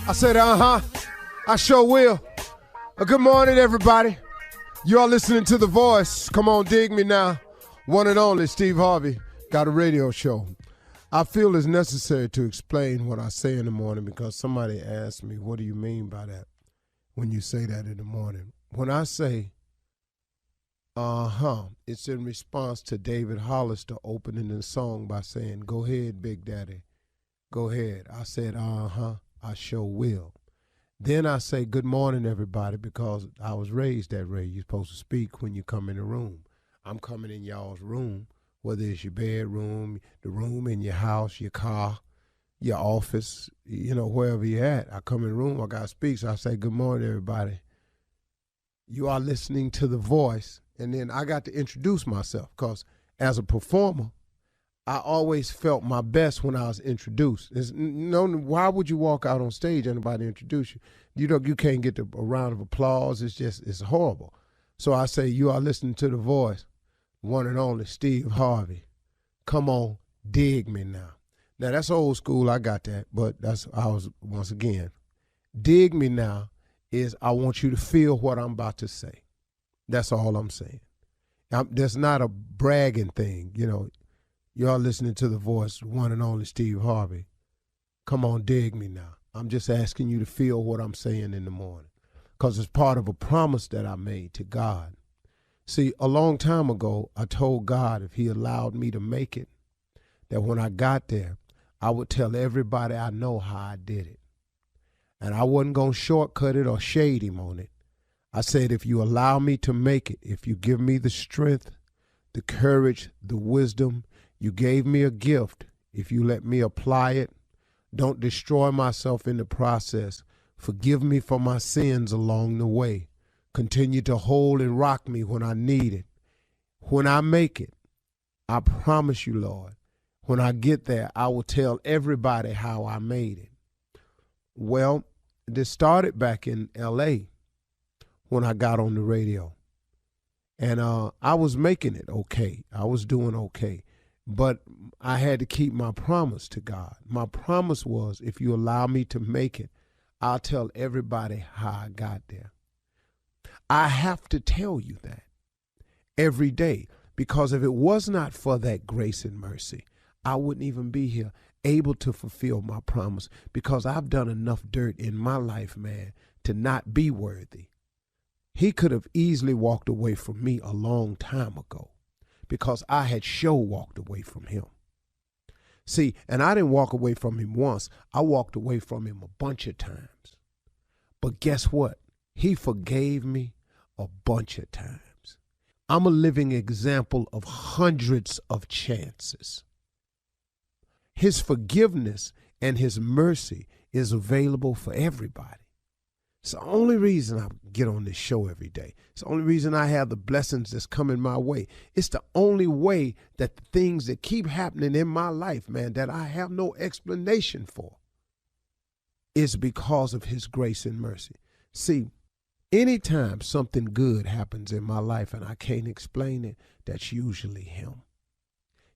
I said, I sure will. Good morning, everybody. You are listening to The Voice. Come on, dig me now. One and only Steve Harvey got a radio show. I feel it's necessary to explain what I say in the morning because somebody asked me, what do you mean by that when you say that in the morning? When I say, it's in response to David Hollister opening the song by saying, go ahead, Big Daddy, go ahead. I said, I sure will. Then I say, good morning, everybody, because I was raised that way. You're supposed to speak when you come in the room. I'm coming in y'all's room, whether it's your bedroom, the room in your house, your car, your office, wherever you're at. I come in the room, I got to speak, so I say, good morning, everybody. You are listening to The Voice. And then I got to introduce myself because as a performer, I always felt my best when I was introduced. Why would you walk out on stage and nobody introduce you? You can't get a round of applause. It's horrible. So I say, you are listening to The Voice, one and only Steve Harvey. Come on, dig me now. Now that's old school, I got that, but once again, dig me now is I want you to feel what I'm about to say. That's all I'm saying. That's not a bragging thing, Y'all listening to The Voice, one and only Steve Harvey. Come on, dig me now. I'm just asking you to feel what I'm saying in the morning because it's part of a promise that I made to God. See, a long time ago, I told God if he allowed me to make it, that when I got there, I would tell everybody I know how I did it. And I wasn't going to shortcut it or shade him on it. I said, if you allow me to make it, if you give me the strength, the courage, the wisdom, you gave me a gift. If you let me apply it, don't destroy myself in the process. Forgive me for my sins along the way. Continue to hold and rock me when I need it. When I make it, I promise you, Lord, when I get there, I will tell everybody how I made it. Well, this started back in L.A. when I got on the radio. And I was making it okay. I was doing okay. But I had to keep my promise to God. My promise was, if you allow me to make it, I'll tell everybody how I got there. I have to tell you that every day, because if it was not for that grace and mercy, I wouldn't even be here able to fulfill my promise, because I've done enough dirt in my life, man, to not be worthy. He could have easily walked away from me a long time ago, because I had walked away from him. See, and I didn't walk away from him once. I walked away from him a bunch of times. But guess what? He forgave me a bunch of times. I'm a living example of hundreds of chances. His forgiveness and his mercy is available for everybody. It's the only reason I get on this show every day. It's the only reason I have the blessings that's coming my way. It's the only way that the things that keep happening in my life, man, that I have no explanation for, is because of his grace and mercy. See, anytime something good happens in my life and I can't explain it, that's usually him.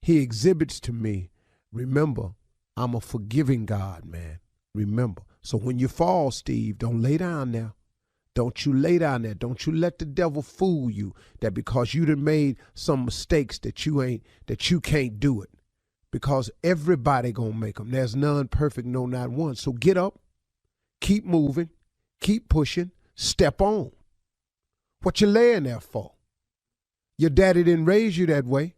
He exhibits to me, remember, I'm a forgiving God, man. Remember. So when you fall, Steve, don't lay down there. Don't you lay down there. Don't you let the devil fool you that because you done made some mistakes that you can't do it. Because everybody gonna make them. There's none perfect, no, not one. So get up, keep moving, keep pushing, step on. What you laying there for? Your daddy didn't raise you that way.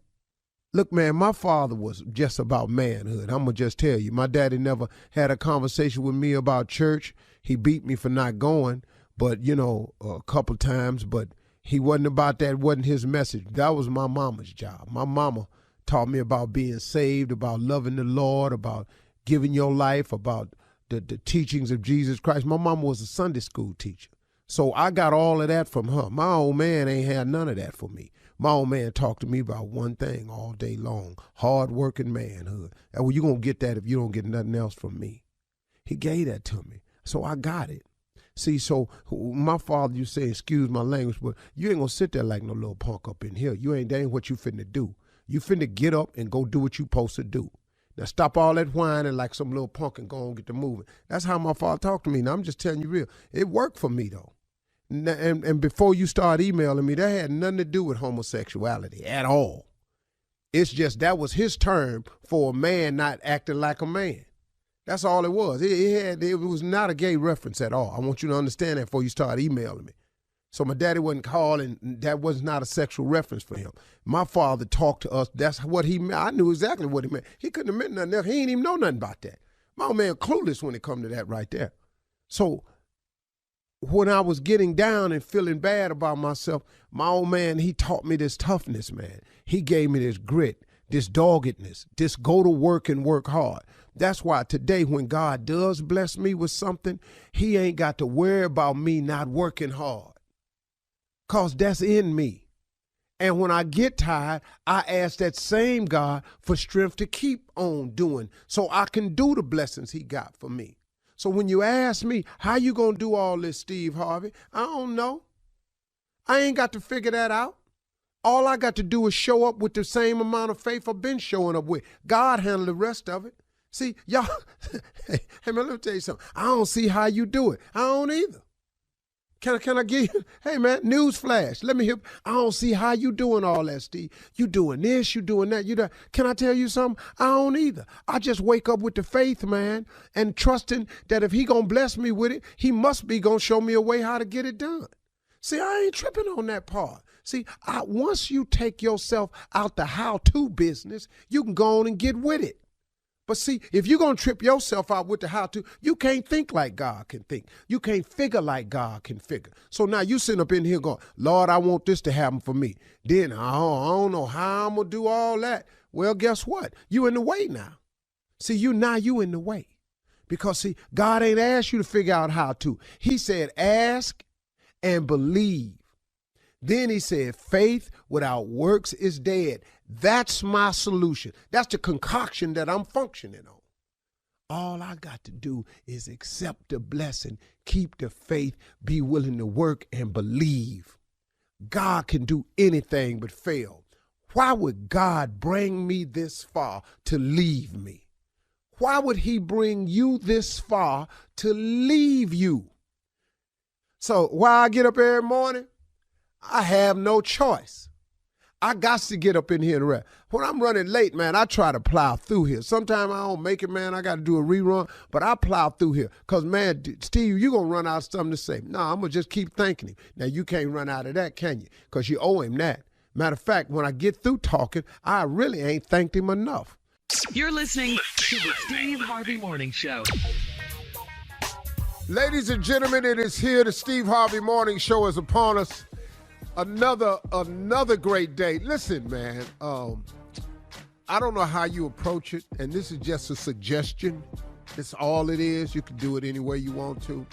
Look, man, my father was just about manhood. I'm going to just tell you. My daddy never had a conversation with me about church. He beat me for not going, but, a couple times. But he wasn't about that. It wasn't his message. That was my mama's job. My mama taught me about being saved, about loving the Lord, about giving your life, about the teachings of Jesus Christ. My mama was a Sunday school teacher. So I got all of that from her. My old man ain't had none of that for me. My old man talked to me about one thing all day long, hard-working manhood. And well, you're going to get that if you don't get nothing else from me. He gave that to me, so I got it. See, so my father, you say, excuse my language, but you ain't going to sit there like no little punk up in here. That ain't what you finna do. You finna get up and go do what you supposed to do. Now stop all that whining like some little punk and go and get to moving. That's how my father talked to me. Now I'm just telling you real. It worked for me though. And before you start emailing me, that had nothing to do with homosexuality at all. It's just that was his term for a man not acting like a man. That's all it was. It was not a gay reference at all. I want you to understand that before you start emailing me. So my daddy wasn't calling. That was not a sexual reference for him. My father talked to us. That's what he meant. I knew exactly what he meant. He couldn't have meant nothing else. He ain't even know nothing about that. My old man clueless when it come to that right there. So when I was getting down and feeling bad about myself, my old man, he taught me this toughness, man. He gave me this grit, this doggedness, this go to work and work hard. That's why today when God does bless me with something, he ain't got to worry about me not working hard. Because that's in me. And when I get tired, I ask that same God for strength to keep on doing so I can do the blessings he got for me. So when you ask me, how you going to do all this, Steve Harvey? I don't know. I ain't got to figure that out. All I got to do is show up with the same amount of faith I've been showing up with. God handle the rest of it. See, y'all, hey man, let me tell you something. I don't see how you do it. I don't either. Can I give you, hey man, news flash. Let me hear, I don't see how you doing all that, Steve. You doing this, you doing that, you that. Can I tell you something? I don't either. I just wake up with the faith, man, and trusting that if he gonna bless me with it, he must be gonna show me a way how to get it done. See, I ain't tripping on that part. See, once you take yourself out the how-to business, you can go on and get with it. But see, if you're going to trip yourself out with the how-to, you can't think like God can think. You can't figure like God can figure. So now you sitting up in here going, Lord, I want this to happen for me. Then I don't know how I'm going to do all that. Well, guess what? You in the way now. See, you in the way. Because, see, God ain't asked you to figure out how to. He said, ask and believe. Then he said, faith without works is dead. That's my solution. That's the concoction that I'm functioning on. All I got to do is accept the blessing, keep the faith, be willing to work and believe. God can do anything but fail. Why would God bring me this far to leave me? Why would he bring you this far to leave you? So why I get up every morning? I have no choice. I got to get up in here and rest. When I'm running late, man, I try to plow through here. Sometimes I don't make it, man. I got to do a rerun, but I plow through here. Because, man, Steve, you're going to run out of something to say. No, I'm going to just keep thanking him. Now, you can't run out of that, can you? Because you owe him that. Matter of fact, when I get through talking, I really ain't thanked him enough. You're listening to the Steve Harvey Morning Show. Ladies and gentlemen, it is here. The Steve Harvey Morning Show is upon us. Another great day. Listen, man, I don't know how you approach it, and this is just a suggestion. It's all it is. You can do it any way you want to.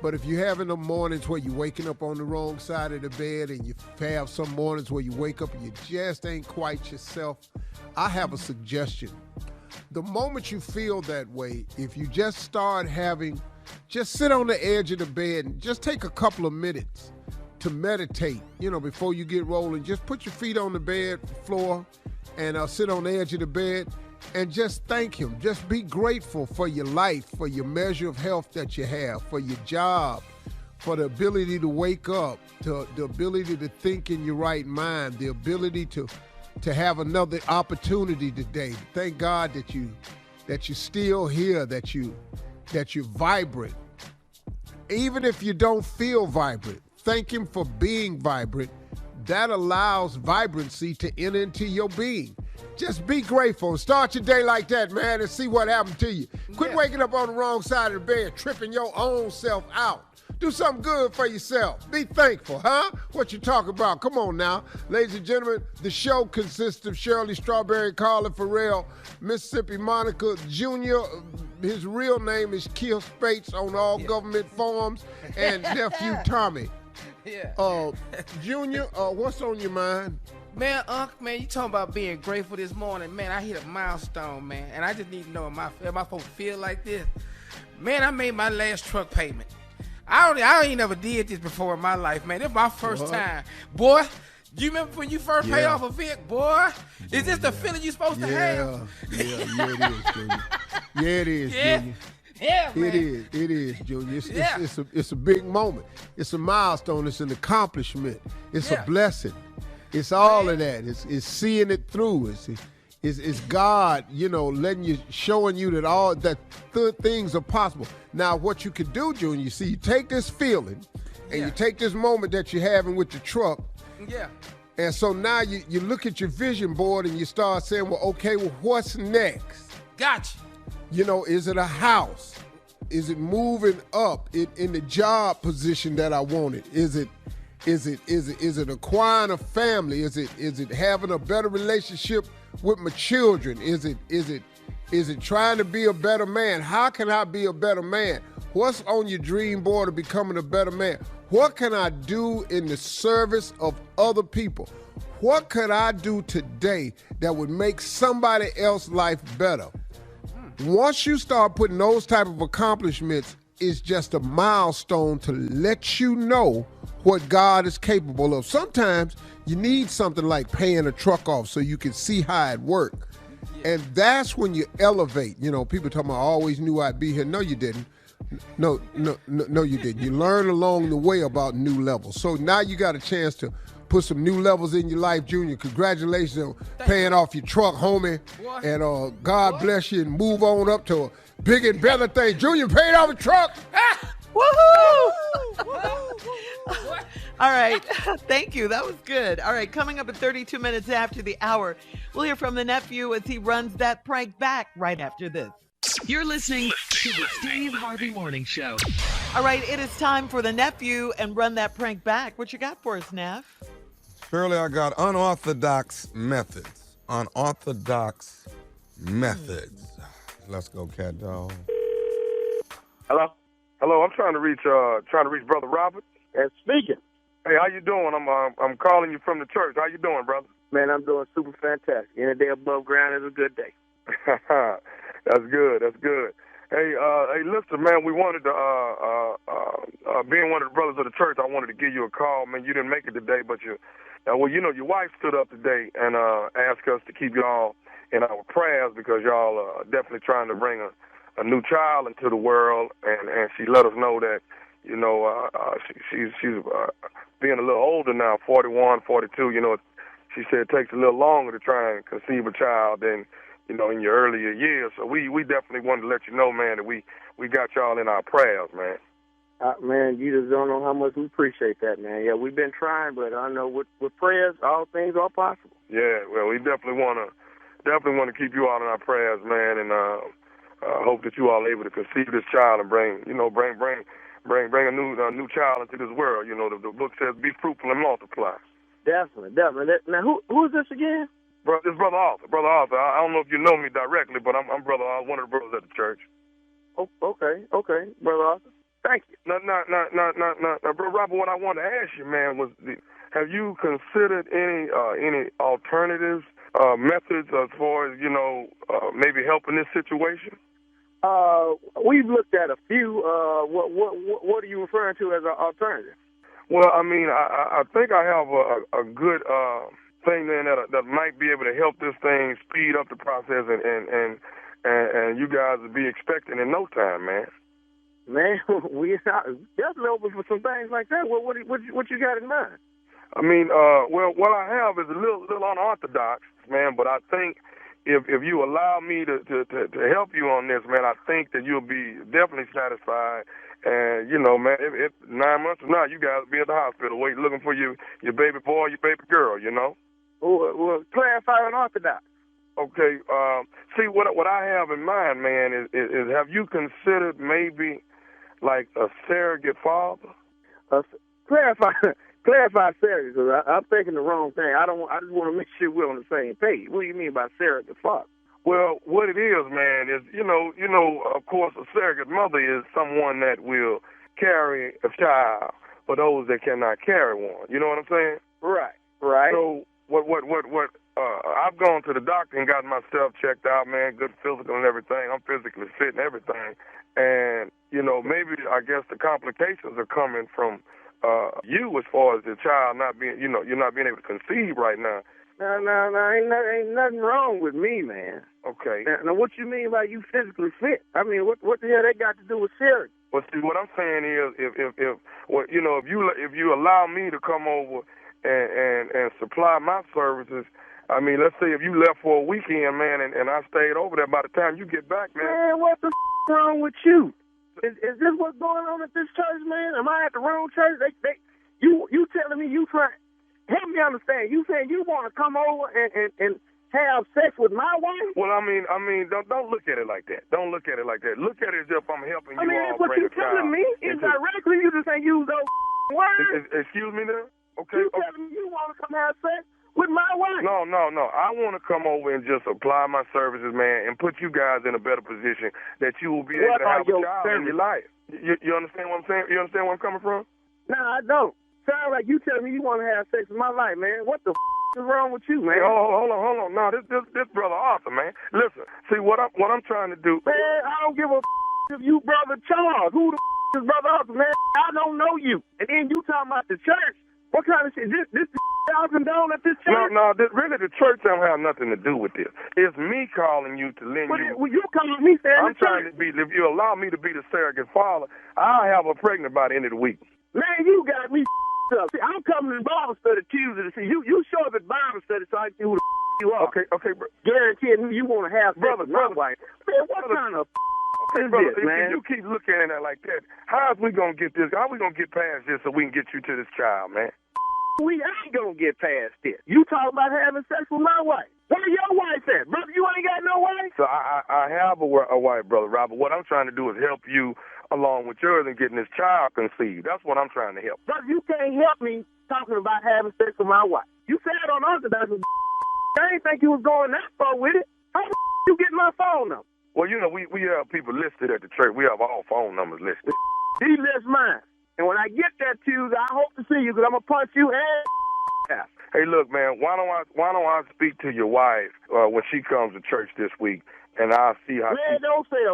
But if you're having the mornings where you're waking up on the wrong side of the bed, and you have some mornings where you wake up and you just ain't quite yourself, I have a suggestion. The moment you feel that way, if you just just sit on the edge of the bed and just take a couple of minutes to meditate, before you get rolling. Just put your feet on the bed floor and sit on the edge of the bed and just thank him. Just be grateful for your life, for your measure of health that you have, for your job, for the ability to wake up, to the ability to think in your right mind, the ability to have another opportunity today. Thank God that you're still here, that you're vibrant. Even if you don't feel vibrant, thank him for being vibrant. That allows vibrancy to enter into your being. Just be grateful and start your day like that, man, and see what happens to you. Quit waking up on the wrong side of the bed, tripping your own self out. Do something good for yourself. Be thankful, huh? What you talking about? Come on now. Ladies and gentlemen, the show consists of Shirley Strawberry, Carla Farrell, Mississippi Monica Jr., his real name is Keith Spates on all government forms, and nephew Tommy. Junior, what's on your mind? Man, Unc, man, you talking about being grateful this morning. Man, I hit a milestone, man, and I just need to know if my folks feel like this. Man, I made my last truck payment. I ain't never did this before in my life, man. This is my first time. Boy, Do you remember when you first pay off a Vic, boy? Is this the feeling you supposed to have? Yeah, it is, Junior. Yeah, it is, Junior. Yeah, man. It is, Junior. It's a big moment. It's a milestone. It's an accomplishment. It's a blessing. It's all of that. It's seeing it through. It's God, letting you, showing you that all that things are possible. Now, what you can do, Junior, you see, you take this feeling and you take this moment that you're having with your truck. Yeah. And so now you look at your vision board and you start saying, well, okay, what's next? Gotcha. Is it a house? Is it moving up in the job position that I wanted? Is it acquiring a family? Is it having a better relationship with my children? Is it trying to be a better man? How can I be a better man? What's on your dream board of becoming a better man? What can I do in the service of other people? What could I do today that would make somebody else's life better? Once you start putting those type of accomplishments, it's just a milestone to let you know what God is capable of. Sometimes you need something like paying a truck off so you can see how it works. And that's when you elevate. People talking about, I always knew I'd be here. No, you didn't. No, you didn't. You learn along the way about new levels. So now you got a chance to put some new levels in your life, Junior. Congratulations on paying off your truck, homie. What? And God bless you and move on up to a bigger and better thing. Junior paid off a truck. Woohoo! All right. Thank you. That was good. All right. Coming up at 32 minutes after the hour, we'll hear from the nephew as he runs that prank back right after this. You're listening to the Steve Harvey Morning Show. All right. It is time for the nephew and run that prank back. What you got for us, Neff? Shirley, I got unorthodox methods. Unorthodox methods. Let's go, cat dog. Hello, I'm trying to reach Brother Robert. And speaking. Hey, how you doing? I'm calling you from the church. How you doing, brother? Man, I'm doing super fantastic. Any day above ground is a good day. That's good. Hey, listen, man, we wanted to, being one of the brothers of the church, I wanted to give you a call. Man, you didn't make it today, but your wife stood up today and asked us to keep y'all in our prayers because y'all are definitely trying to bring a new child into the world, and she let us know that, she's being a little older now, 41, 42, she said it takes a little longer to try and conceive a child than, in your earlier years. So we definitely wanted to let you know, man, that we got y'all in our prayers, man. Man, you just don't know how much we appreciate that, man. Yeah, we've been trying, but I know with prayers, all things are possible. Yeah, well, we definitely want to keep you all in our prayers, man, and hope that you all are able to conceive this child and bring a new child into this world. The book says, "Be fruitful and multiply." Definitely. Now, who is this again? This Brother Arthur. Brother Arthur. I don't know if you know me directly, but I'm Brother Arthur, one of the brothers at the church. Oh, okay, Brother Arthur. Thank you. Now, Brother Robert, what I wanted to ask you, man, was have you considered any alternatives, methods as far as, maybe helping this situation? We've looked at a few. What are you referring to as an alternative? Well, I mean, I think I have a good thing then that might be able to help this thing speed up the process, and you guys will be expecting in no time, man. Man, we definitely open for some things like that. What you got in mind? I mean, well, what I have is a little unorthodox, man. But I think if you allow me to help you on this, man, I think that you'll be definitely satisfied. And man, if 9 months from now, you guys will be at the hospital waiting, looking for your baby boy, your baby girl. Well, clarify unorthodox. Okay. See, what I have in mind, man, is have you considered maybe like a surrogate father? Clarify surrogate, because I'm thinking the wrong thing. I just want to make sure we're on the same page. What do you mean by surrogate father? Well, what it is, man, is of course, a surrogate mother is someone that will carry a child for those that cannot carry one. You know what I'm saying? Right. So what I've gone to the doctor and gotten myself checked out, man, good physical and everything. I'm physically fit and everything. And, maybe I guess the complications are coming from you as far as the child not being, you're not being able to conceive right now. No, ain't nothing wrong with me, man. Okay. Now, what you mean by you physically fit? I mean, what the hell they got to do with Sherry? Well, see, what I'm saying is, if you allow me to come over and supply my services, I mean, let's say if you left for a weekend, man, and I stayed over there, by the time you get back, man. Man, what the wrong with you? Is this what's going on at this church, man? Am I at the wrong church? You telling me you trying? Help me understand. You saying you want to come over and have sex with my wife? Well, I mean, don't look at it like that. Don't look at it like that. Look at it as if I'm helping you all that's what bring you a child. telling me. Indirectly, you just ain't use those words. Excuse me now? Okay. You telling me you want to come have sex with my wife? No. I want to come over and just apply my services, man, and put you guys in a better position that you will be able to have a child in your life. You understand what I'm saying? You understand where I'm coming from? No, I don't. Sound like you telling me you want to have sex with my life, man. What the is wrong with you, man? Hey, hold on. No, this brother Arthur, man. Listen, see what I'm trying to do. Man, I don't give a if you brother Charles. Who the is brother Arthur, man? I don't know you. And then you talking about the church. What kind of shit? This out and down at this church? No, really the church don't have nothing to do with this. It's me calling you to lend you. Well, you calling me saying I'm trying to be, if you allow me to be the surrogate father, I'll have her pregnant by the end of the week. Man, you got me up. See, I'm coming to Bible study Tuesday to see you. You show up at Bible study so I can see who the you are. Okay, bro. Guaranteeing you want to have brother. Wife. Man, what kind of okay, is brother, this, man? If you keep looking at it like that, how are we gonna get this? How are we gonna get past this so we can get you to this child, man? We ain't gonna get past this. You talking about having sex with my wife? Where your wife at, brother? You ain't got no wife. So I have a wife, brother Robert. What I'm trying to do is help you along with yours and getting this child conceived. That's what I'm trying to help. Brother, you can't help me talking about having sex with my wife. You said on Orthodox, I didn't think you was going that far with it. How the you get my phone number? Well, we have people listed at the church. We have all phone numbers listed. He lists mine. And when I get that Tuesday, I hope to see you because I'm going to punch you and Hey, look, man, why don't I speak to your wife when she comes to church this week, and I'll see how don't say a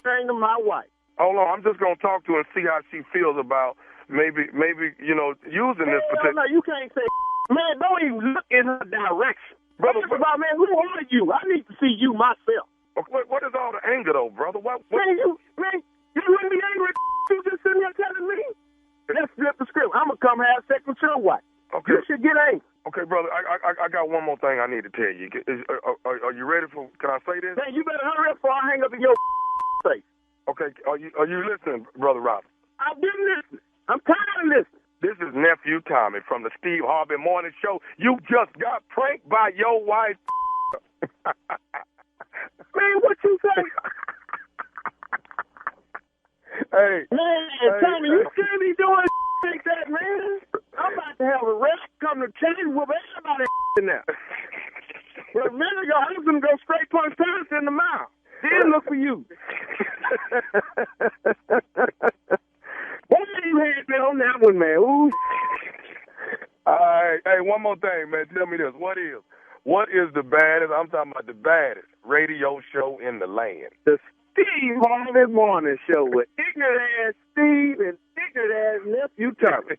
thing to my wife. Hold on, I'm just going to talk to her and see how she feels about maybe using this particular... No, you can't say man, don't even look in her direction. Brother, man, who are you? I need to see you myself. What is all the anger, though, brother? What? Man, you wouldn't be angry you just sitting there telling me? Let's flip the script. I'm going to come have sex with your wife. Okay. You should get angry. Okay, brother, I got one more thing I need to tell you. Are you ready for, can I say this? Man, you better hurry up before I hang up in your face. Okay, are you listening, Brother Robert? I've been listening. I'm tired of listening. This is Nephew Tommy from the Steve Harvey Morning Show. You just got pranked by your wife. Man, what you say? Hey. Man, Tommy, you still be doing like that, man? I'm about to have a rest come to change with everybody in there. But a minute ago, I was going to go straight punch Thomas in the mouth. Then look for you. What you had been on that one, man? Ooh. All right. Hey, one more thing, man. Tell me this. What is the baddest, I'm talking about the baddest radio show in the land? The Steve Harvey Morning Show with ignorant ass Steve and ignorant ass Nephew Tommy.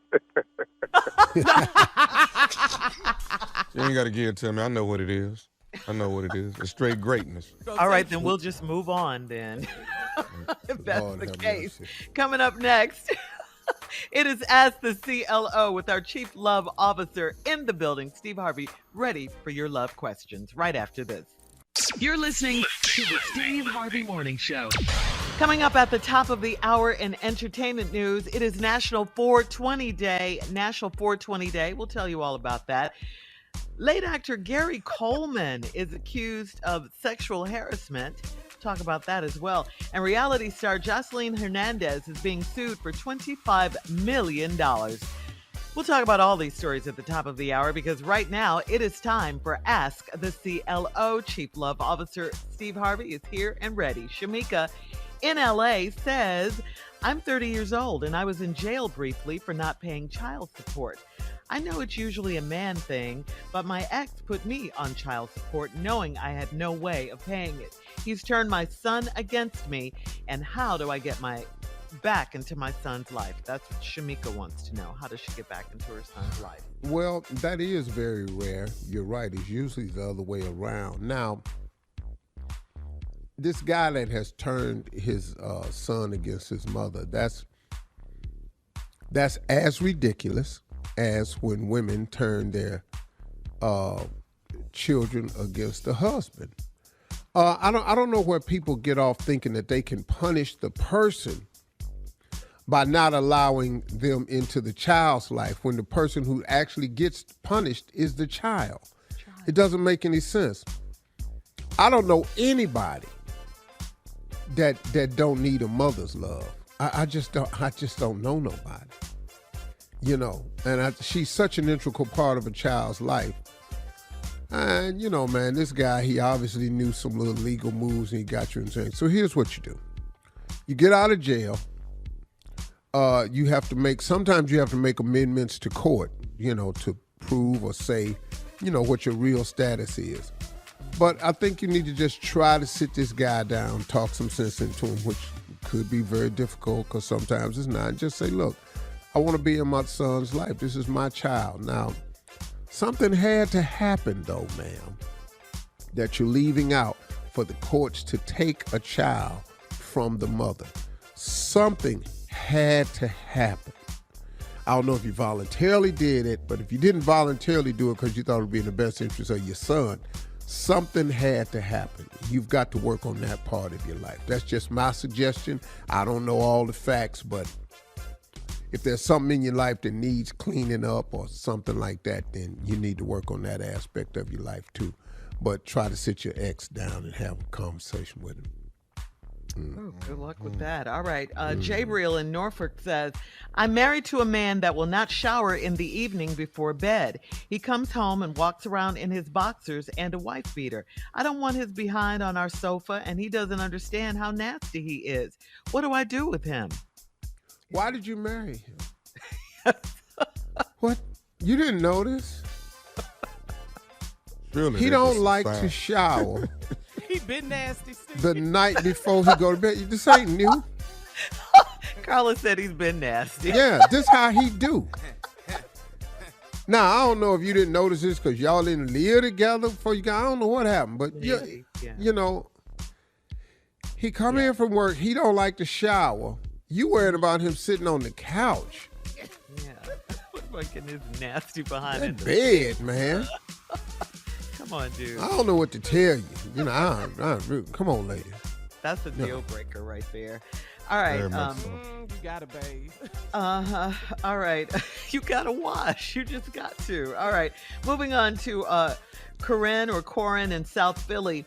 You ain't got to give it to me. I know what it is. It's straight greatness. All right, then we'll just move on then. If that's the case. Coming up next, it is Ask the CLO with our Chief Love Officer in the building, Steve Harvey, ready for your love questions right after this. You're listening to the Steve Harvey Morning Show. Coming up at the top of the hour in entertainment news, it is National 420 Day. National 420 Day. We'll tell you all about that. Late actor Gary Coleman is accused of sexual harassment. Talk about that as well. And reality star Jocelyn Hernandez is being sued for $25 million. We'll talk about all these stories at the top of the hour because right now it is time for Ask the CLO. Chief Love Officer Steve Harvey is here and ready. Shamika in LA says, I'm 30 years old and I was in jail briefly for not paying child support. I know it's usually a man thing, but my ex put me on child support knowing I had no way of paying it. He's turned my son against me, and how do I get my back into my son's life? That's what Shamika wants to know. How does she get back into her son's life? Well, that is very rare. You're right. It's usually the other way around. Now, this guy that has turned his son against his mother, that's as ridiculous as when women turn their children against the husband. I don't know where people get off thinking that they can punish the person by not allowing them into the child's life when the person who actually gets punished is the child. It doesn't make any sense. I don't know anybody that don't need a mother's love. I just don't know nobody. You know, and she's such an integral part of a child's life. And, you know, man, this guy, he obviously knew some little legal moves and he got you in things. So here's what you do. You get out of jail. Sometimes you have to make amendments to court, you know, to prove or say, you know, what your real status is. But I think you need to just try to sit this guy down, talk some sense into him, which could be very difficult because sometimes it's not. Just say, look, I want to be in my son's life. This is my child. Now, something had to happen, though, ma'am, that you're leaving out for the courts to take a child from the mother. Something had to happen. I don't know if you voluntarily did it, but if you didn't voluntarily do it because you thought it would be in the best interest of your son, something had to happen. You've got to work on that part of your life. That's just my suggestion. I don't know all the facts, but if there's something in your life that needs cleaning up or something like that, then you need to work on that aspect of your life too. But try to sit your ex down and have a conversation with him. Oh, good luck with that. All right. Jabriel in Norfolk says, I'm married to a man that will not shower in the evening before bed. He comes home and walks around in his boxers and a wife beater. I don't want his behind on our sofa, and he doesn't understand how nasty he is. What do I do with him? Why did you marry him? What? You didn't notice? Really, he don't like to shower. He been nasty, Steve. The night before he go to bed. This ain't new. Carla said he's been nasty. Yeah, this how he do. Now, I don't know if you didn't notice this because y'all didn't live together before you got, I don't know what happened, but you know, he come in from work, he don't like to shower. You worried about him sitting on the couch. Yeah. What about getting his nasty behind That bed, man. Come on, dude. I don't know what to tell you. You know, I really, come on, lady. That's a deal breaker right there. All right. You gotta bathe. All right. You gotta wash. You just got to. All right. Moving on to Corinne in South Philly.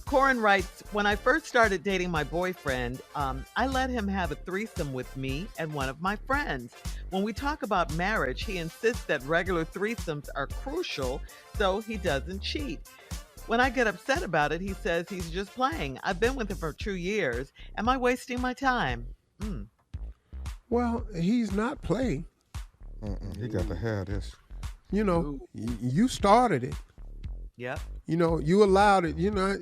Corinne writes, when I first started dating my boyfriend, I let him have a threesome with me and one of my friends. When we talk about marriage, he insists that regular threesomes are crucial so he doesn't cheat. When I get upset about it, he says he's just playing. I've been with him for 2 years. Am I wasting my time? Well, he's not playing. He got to have this. You know, you started it. Yep. You know, you allowed it. You know,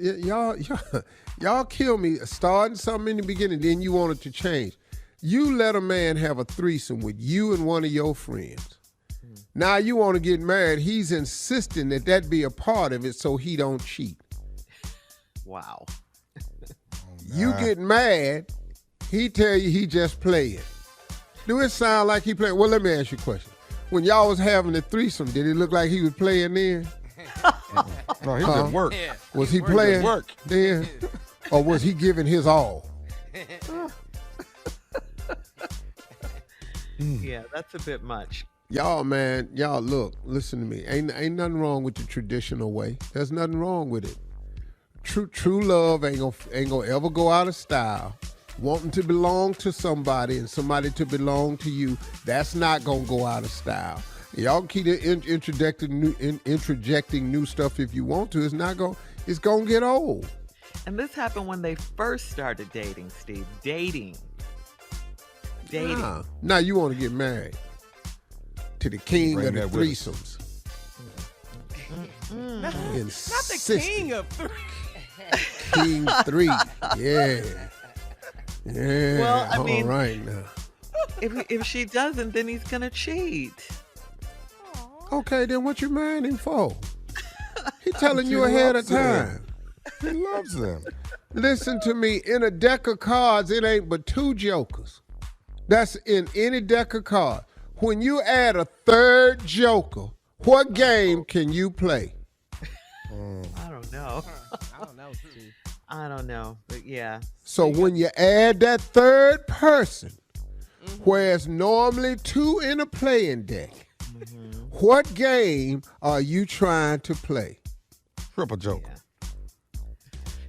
y'all kill me starting something in the beginning, then you want it to change. You let a man have a threesome with you and one of your friends. Now you want to get married. He's insisting that be a part of it so he don't cheat. Wow. You get mad, he tell you he just playing. Do it sound like he playing? Well, let me ask you a question. When y'all was having the threesome, did it look like he was playing then? No, he just worked. Yeah. Was he playing then? Or was he giving his all? Yeah, that's a bit much. Y'all, man, look, listen to me. Ain't nothing wrong with the traditional way. There's nothing wrong with it. True love ain't gonna ever go out of style. Wanting to belong to somebody and somebody to belong to you, that's not gonna go out of style. Y'all can keep interjecting new stuff if you want to. It's gonna get old. And this happened when they first started dating, Steve. Dating. Now you want to get married to the king Bring of the that with threesomes. Not the king of three. King 3, yeah. Yeah. Well, I mean, all right now. if she doesn't, then he's gonna cheat. Okay, then what you marrying him for? He telling you ahead of time. He loves them. Listen to me. In a deck of cards, it ain't but 2 jokers. That's in any deck of cards. When you add a third joker, what game can you play? I don't know. I don't know, but yeah. So when you add that third person, whereas normally 2 in a playing deck, what game are you trying to play? Triple joker.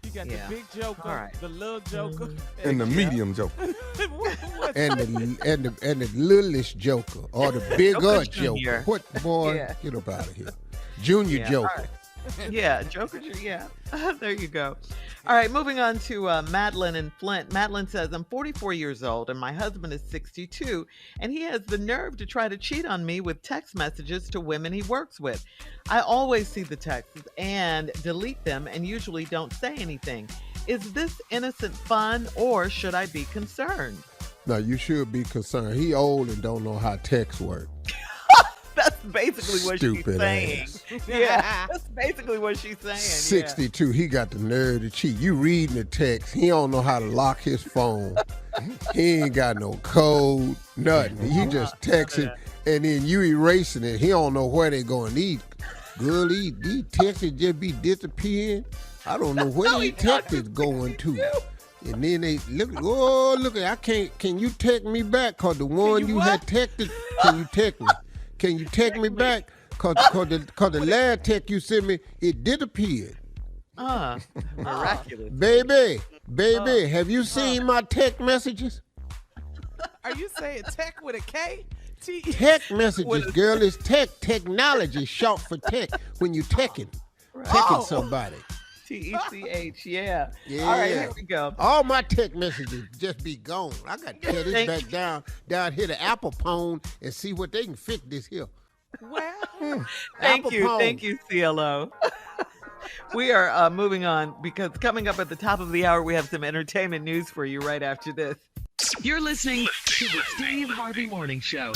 You got the big joker, the little joker, And the medium joker. And the littlest joker or the bigger joker. What, boy? Yeah. Get up out of here. Junior joker. All right. Yeah, Joker, yeah. There you go. All right, moving on to Madeline and Flint. Madeline says, I'm 44 years old and my husband is 62, and he has the nerve to try to cheat on me with text messages to women he works with. I always see the texts and delete them and usually don't say anything. Is this innocent fun or should I be concerned? No, you should be concerned. He old and don't know how text work. That's basically what Stupid she's saying. ass. Yeah, that's basically what she's saying. 62, he got the nerve to cheat. You reading the text, he don't know how to lock his phone. He ain't got no code, nothing. He just texting, and then you erasing it. He don't know where they going. These texts just be disappearing. I don't know where these texts is going to. And then they look, I can't, can you text me back? Cause the one you had texted, can you text me? Can you text me back? Cause the last text you sent me, it disappeared. Miraculous. Baby, have you seen my text messages? Are you saying tech with a K? Text messages, girl, it's technology, short for tech. When you teching somebody. TECH, yeah. Yeah. All right, here we go. All my text messages just be gone. I got to tear this back down here to Apple Pone and see what they can fix this here. Well, Thank you, CLO. We are moving on because coming up at the top of the hour, we have some entertainment news for you right after this. You're listening to the Steve Harvey Morning Show.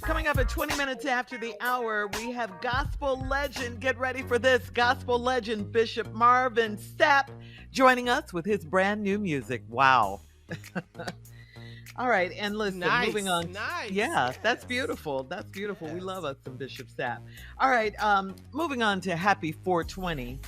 Coming up at 20 minutes after the hour, we have gospel legend. Get ready for this. Gospel legend Bishop Marvin Sapp joining us with his brand new music. Wow. All right, and listen, moving on. Nice. Yeah, that's beautiful. That's beautiful. We love us some Bishop Sapp. All right, moving on to Happy 420.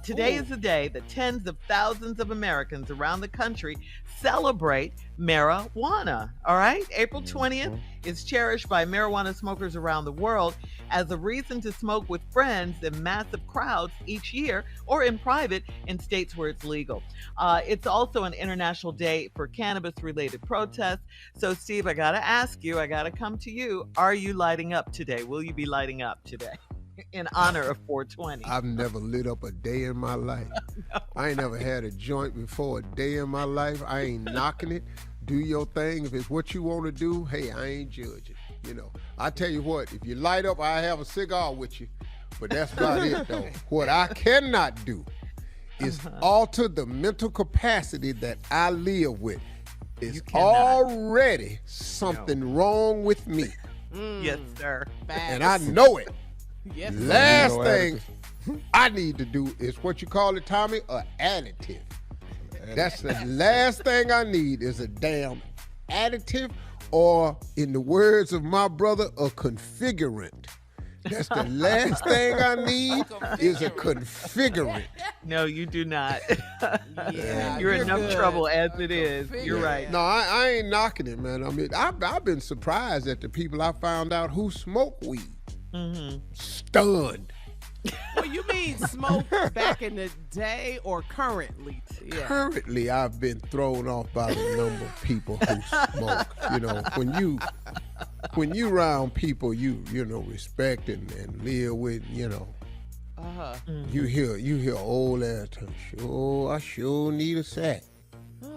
Today is the day that tens of thousands of Americans around the country celebrate marijuana. All right, April 20th is cherished by marijuana smokers around the world as a reason to smoke with friends in massive crowds each year or in private in states where it's legal. It's also an international day for cannabis-related protests. So, Steve, I got to ask you, I got to come to you. Are you lighting up today? Will you be lighting up today? In honor of 420. I've never lit up a day in my life. No. I ain't never had a joint before a day in my life. I ain't knocking it. Do your thing. If it's what you want to do, hey, I ain't judging. You know, I tell you what, if you light up, I have a cigar with you. But that's about it, though. What I cannot do is alter the mental capacity that I live with. It's already something wrong with me. Yes, sir. And I know it. Yes, Last thing I need to do is what you call it, Tommy, an additive. That's the last thing I need is a damn additive, or in the words of my brother, a configurant. That's the last thing I need is a configurant. No, you do not. Yeah, you're in enough good. trouble as it is. You're right. No, I ain't knocking it, man. I mean, I've been surprised at the people I found out who smoke weed. Stunned. Well, you mean smoke back in the day or currently? Yeah. Currently, I've been thrown off by the number of people who smoke. You know, when you around people you know respect and live with, you know, you hear old ass talk, sure, I sure need a sack.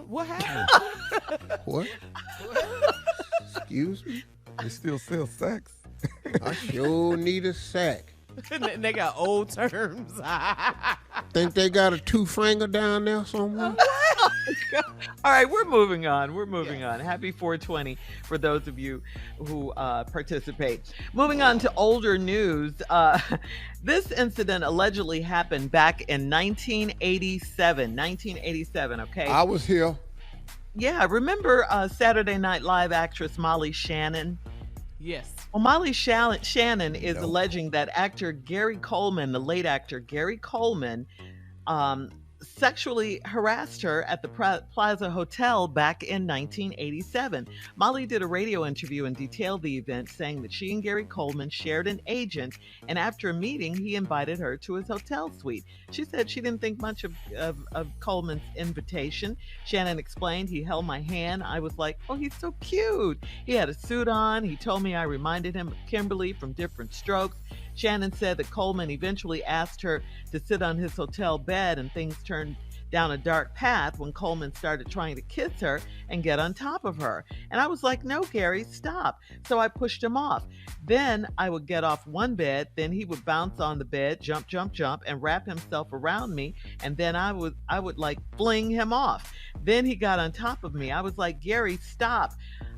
What happened? What? Excuse me? They still sell sex. I sure need a sack. They got old terms. Think they got a two finger down there somewhere? All right, we're moving on. We're moving on. Happy 420 for those of you who participate. Moving on to older news. This incident allegedly happened back in 1987. 1987, okay? I was here. Yeah, remember Saturday Night Live actress Molly Shannon? Yes. Well, Molly Shannon is alleging that actor Gary Coleman, the late actor Gary Coleman, sexually harassed her at the Plaza Hotel back in 1987. Molly did a radio interview and detailed the event, saying that she and Gary Coleman shared an agent, and after a meeting, he invited her to his hotel suite. She said she didn't think much of Coleman's invitation. Shannon explained, he held my hand. I was like, oh, he's so cute. He had a suit on. He told me I reminded him of Kimberly from Different Strokes. Shannon said that Coleman eventually asked her to sit on his hotel bed, and things turned down a dark path when Coleman started trying to kiss her and get on top of her. And I was like, no, Gary, stop. So I pushed him off. Then I would get off one bed, then he would bounce on the bed, jump, and wrap himself around me. And then I would like fling him off. Then he got on top of me. I was like, Gary, stop.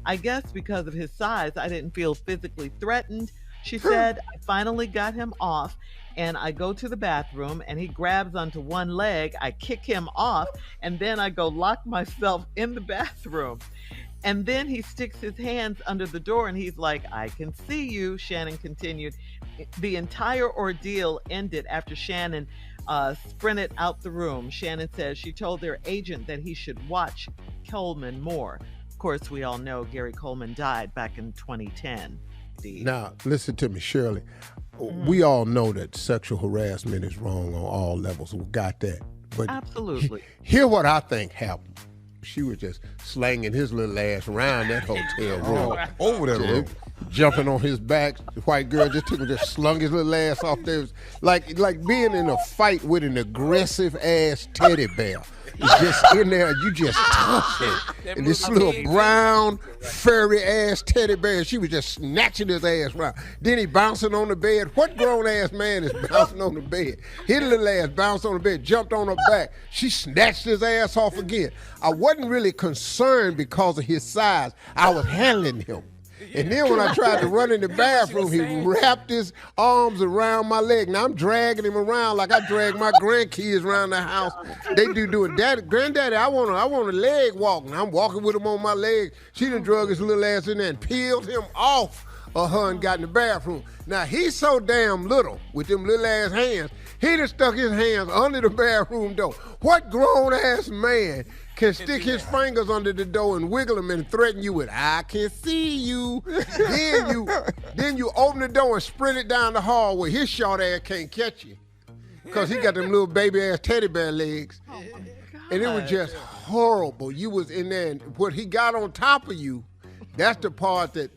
I guess because of his size, I didn't feel physically threatened. She said, I finally got him off, and I go to the bathroom, and he grabs onto one leg. I kick him off, and then I go lock myself in the bathroom. And then he sticks his hands under the door, and he's like, I can see you, Shannon continued. The entire ordeal ended after Shannon sprinted out the room. Shannon says she told their agent that he should watch Coleman more. Of course, we all know Gary Coleman died back in 2010. Now, listen to me, Shirley. We all know that sexual harassment is wrong on all levels. We got that. But absolutely. Hear what I think happened. She was just slanging his little ass around that hotel room. Over that room. Jumping on his back. The white girl just slung his little ass off there. It was like being in a fight with an aggressive ass teddy bear. It's just in there, you just touch it. And this little brown, furry ass teddy bear, she was just snatching his ass around. Then he bouncing on the bed. What grown ass man is bouncing on the bed? His little ass bounced on the bed, jumped on her back. She snatched his ass off again. I wasn't really concerned because of his size. I was handling him. And then when I tried to run in the bathroom, he wrapped his arms around my leg. Now I'm dragging him around like I drag my grandkids around the house. They doing, Daddy, Granddaddy, I want a leg walk. And I'm walking with him on my leg. She done drug his little ass in there and peeled him off of her and got in the bathroom. Now he's so damn little with them little ass hands, he done stuck his hands under the bathroom door. What grown ass man can stick his fingers under the door and wiggle them and threaten you with, I can see you. then you open the door and sprint it down the hallway. His short ass can't catch you because he got them little baby ass teddy bear legs. Oh my God. And it was just horrible. You was in there, and what he got on top of you, that's the part that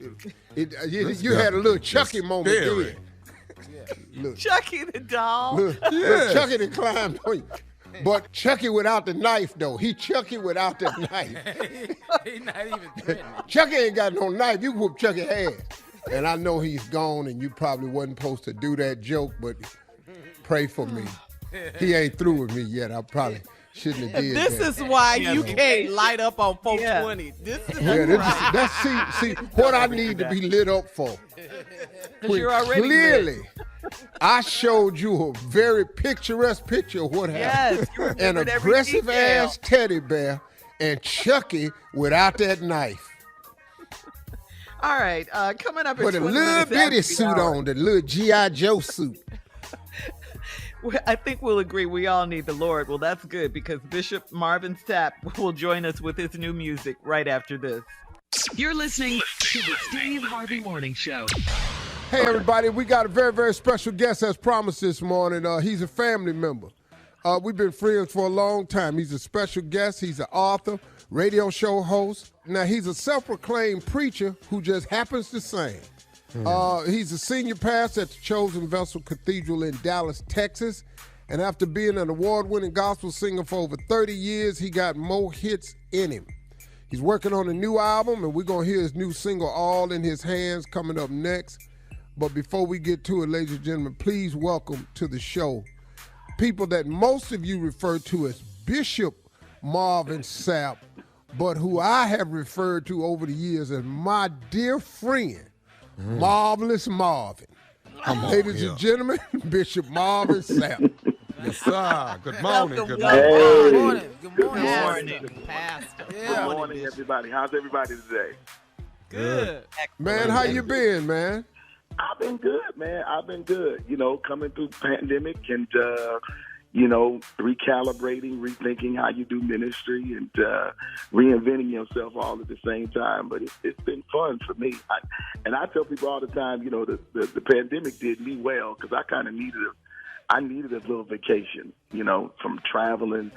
you had a little Chucky moment there. Look, Chucky the doll. Look, Chucky that climbed on you. But Chucky without the knife, though. He Chucky without the knife. He's not even threatening. Chucky ain't got no knife. You can whoop Chucky ass. And I know he's gone, and you probably wasn't supposed to do that joke, but pray for me. He ain't through with me yet. I probably shouldn't have did that. This is why you can't light up on 420. This is see what I need to be lit up for. You're already clearly, lit. I showed you a very picturesque picture of what happened. Yes, an aggressive ass teddy bear and Chucky without that knife. All right, coming up. Put a little bitty suit on, the little G.I. Joe suit. I think we'll agree we all need the Lord. Well, that's good because Bishop Marvin Sapp will join us with his new music right after this. You're listening to the Steve Harvey Morning Show. Hey, everybody, we got a very, very special guest as promised this morning. He's a family member. We've been friends for a long time. He's a special guest. He's an author, radio show host. Now, he's a self-proclaimed preacher who just happens to sing. He's a senior pastor at the Chosen Vessel Cathedral in Dallas, Texas. And after being an award-winning gospel singer for over 30 years, he got more hits in him. He's working on a new album, and we're going to hear his new single, All in His Hands, coming up next. But before we get to it, ladies and gentlemen, please welcome to the show people that most of you refer to as Bishop Marvin Sapp, but who I have referred to over the years as my dear friend, Marvelous Marvin. Ladies and gentlemen, Bishop Marvin Sapp. Yes, sir. Good morning. Good morning. Good Hey. morning. Good morning. Morning, Pastor. Yeah. Good morning, everybody. How's everybody today? Good. Man, how you been, man? I've been good, man. I've been good. Coming through pandemic and, recalibrating, rethinking how you do ministry and reinventing yourself all at the same time. But it's been fun for me. I tell people all the time, the pandemic did me well because I kind of needed a little vacation, from traveling,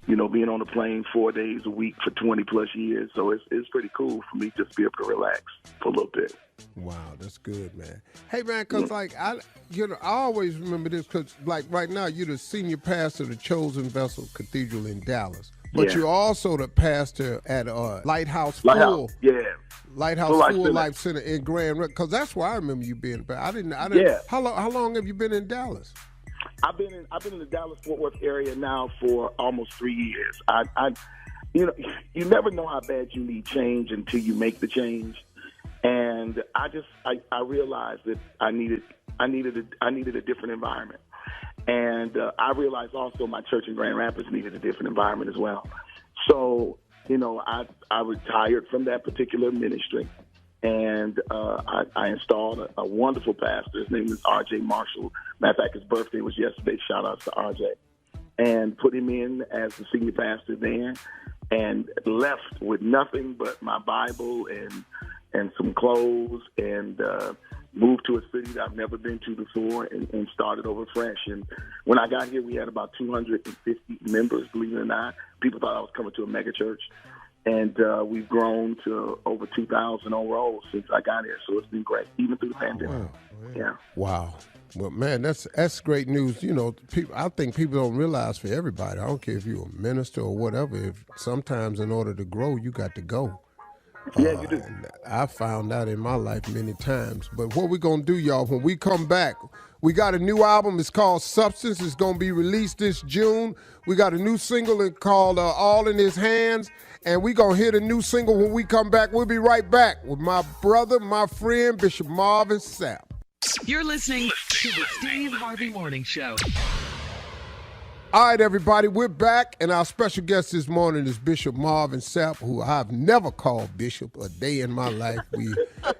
being on a plane 4 days a week for 20 plus years. So it's pretty cool for me just to be able to relax for a little bit. Wow, that's good, man. Hey, man, because, I always remember this because, right now, you're the senior pastor of the Chosen Vessel Cathedral in Dallas. But Yeah. you're also the pastor at Lighthouse Full Life Center in Grand Rapids. Because that's where I remember you being. But I didn't. Yeah. How long have you been in Dallas? I've been in the Dallas-Fort Worth area now for almost 3 years. You never know how bad you need change until you make the change. And I realized that I needed a different environment. And I realized also my church in Grand Rapids needed a different environment as well. So, I retired from that particular ministry. And I installed a wonderful pastor. His name is R.J. Marshall. Matter of fact, his birthday was yesterday. Shout out to R.J. And put him in as the senior pastor there and left with nothing but my Bible and some clothes and moved to a city that I've never been to before and started over fresh. And when I got here, we had about 250 members, believe it or not. People thought I was coming to a mega church. And we've grown to over 2,000 overall since I got here. So it's been great, even through the pandemic. Wow. Yeah. Wow. Well, man, that's great news. I think people don't realize for everybody, I don't care if you're a minister or whatever, if sometimes in order to grow, you got to go. Yeah, you do. And I found that in my life many times. But what we're going to do, y'all, when we come back, we got a new album. It's called Substance. It's going to be released this June. We got a new single called All in His Hands. And we're going to hear the new single when we come back. We'll be right back with my brother, my friend, Bishop Marvin Sapp. You're listening to the Steve Harvey Morning Show. All right, everybody, we're back, and our special guest this morning is Bishop Marvin Sapp, who I've never called Bishop a day in my life. We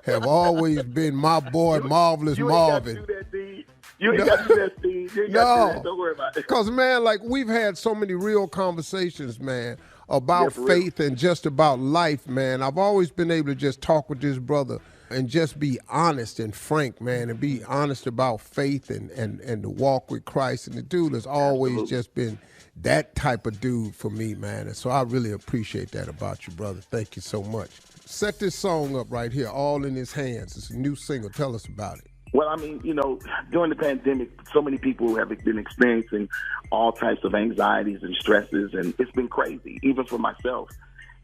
have always been my boy, Marvelous Marvin. You ain't got to do that, Steve. You ain't got to do that. Don't worry about it. Because, man, we've had so many real conversations, man, about faith and just about life, man. I've always been able to just talk with this brother and just be honest and frank, man, and be honest about faith and the walk with Christ. And the dude has always just been that type of dude for me, man. And so I really appreciate that about you, brother. Thank you so much. Set this song up right here, All in His Hands. It's a new single. Tell us about it. Well, I mean, during the pandemic, so many people have been experiencing all types of anxieties and stresses, and it's been crazy, even for myself.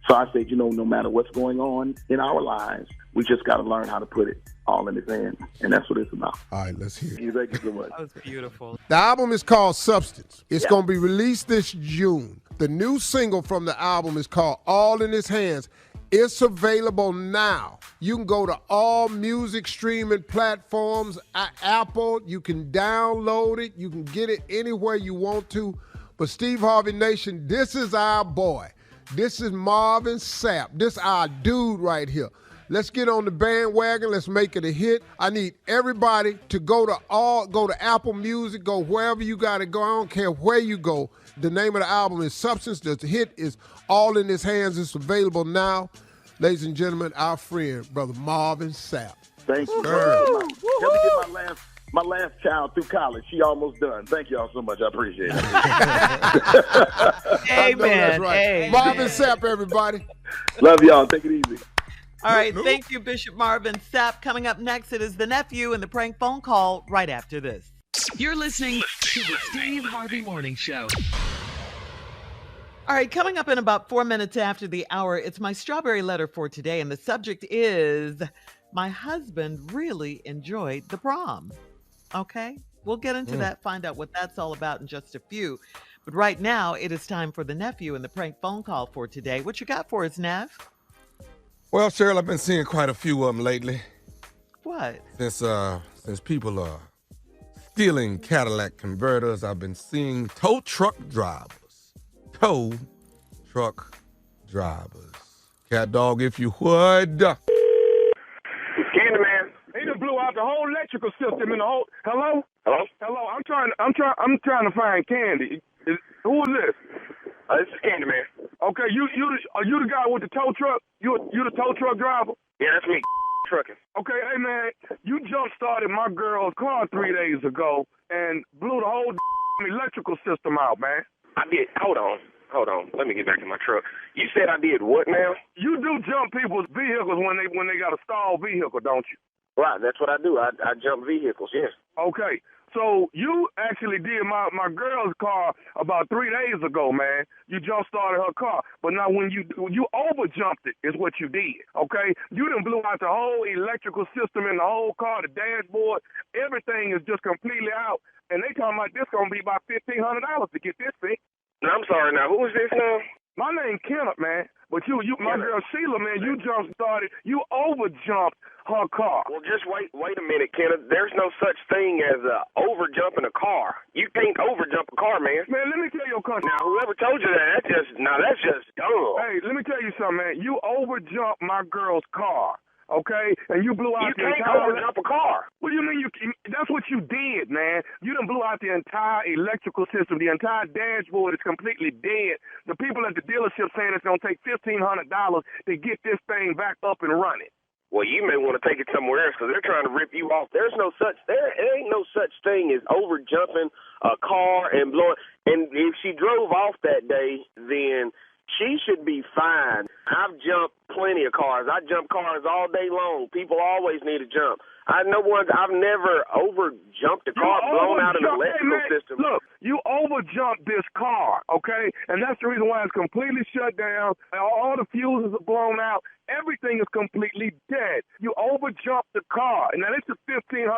So I said, no matter what's going on in our lives, we just got to learn how to put it all in His hands, and that's what it's about. All right, let's hear it. Thank you so much. That was beautiful. The album is called Substance. It's going to be released this June. The new single from the album is called All in His Hands. It's available now. You can go to all music streaming platforms, Apple. You can download it. You can get it anywhere you want to. But Steve Harvey Nation, this is our boy. This is Marvin Sapp. This is our dude right here. Let's get on the bandwagon. Let's make it a hit. I need everybody to go to Apple Music, go wherever you got to go. I don't care where you go. The name of the album is Substance. The hit is All in His Hands. It's available now. Ladies and gentlemen, our friend, Brother Marvin Sapp. Thank you. Help me get my last child through college. She almost done. Thank y'all so much. I appreciate it. Amen. That's right. Amen. Marvin Sapp, everybody. Love y'all. Take it easy. All right, thank you, Bishop Marvin Sapp. Coming up next, it is the nephew and the prank phone call right after this. You're listening to the Steve Harvey Morning Show. All right, coming up in about 4 minutes after the hour, it's my strawberry letter for today, and the subject is, my husband really enjoyed the prom. Okay? We'll get into that, find out what that's all about in just a few. But right now, it is time for the nephew and the prank phone call for today. What you got for us, Nev? Well, Cheryl, I've been seeing quite a few of them lately. What? Since people are stealing Cadillac converters, I've been seeing tow truck drivers. Tow truck drivers. Cat dog, if you would. Candyman. He done blew out the whole electrical system in the whole. Hello? Hello. I'm trying to find Candy. Who is this? This is Candyman. Okay, are you the guy with the tow truck? You the tow truck driver? Yeah, that's me. Trucking. Okay, hey man, you jump started my girl's car 3 days ago and blew the whole electrical system out, man. I did. Hold on. Let me get back to my truck. You said I did what now? You do jump people's vehicles when they got a stalled vehicle, don't you? Right, that's what I do. I jump vehicles, yes. Okay. So you actually did my girl's car about 3 days ago, man. You jump started her car, but now when you over jumped it is what you did. Okay, you done blew out the whole electrical system in the whole car, the dashboard, everything is just completely out. And they talking about this gonna be about $1,500 to get this fixed. No, I'm sorry. Now who is this now? My name Kenneth, man. But my girl Sheila, man, you jump started, you over jumped her car. Well, just wait a minute, Kenneth. There's no such thing as over jumping a car. You can't over jump a car, man. Man, let me tell you a country. Now, whoever told you that, that's just dumb. Hey, let me tell you something, man. You over jumped my girl's car. Okay, and you blew out the entire... You can't over jump a car. What do you mean? That's what you did, man. You done blew out the entire electrical system. The entire dashboard is completely dead. The people at the dealership saying it's going to take $1,500 to get this thing back up and running. Well, you may want to take it somewhere else because they're trying to rip you off. There ain't no such thing as over jumping a car and blowing. And if she drove off that day, then she should be fine. I've jumped plenty of cars. I jump cars all day long. People always need to jump. I've never over jumped a car blown out of the electrical system. Look, you over jumped this car, okay? And that's the reason why it's completely shut down. All the fuses are blown out. Everything is completely dead. You over jumped the car. And now this is $1,500.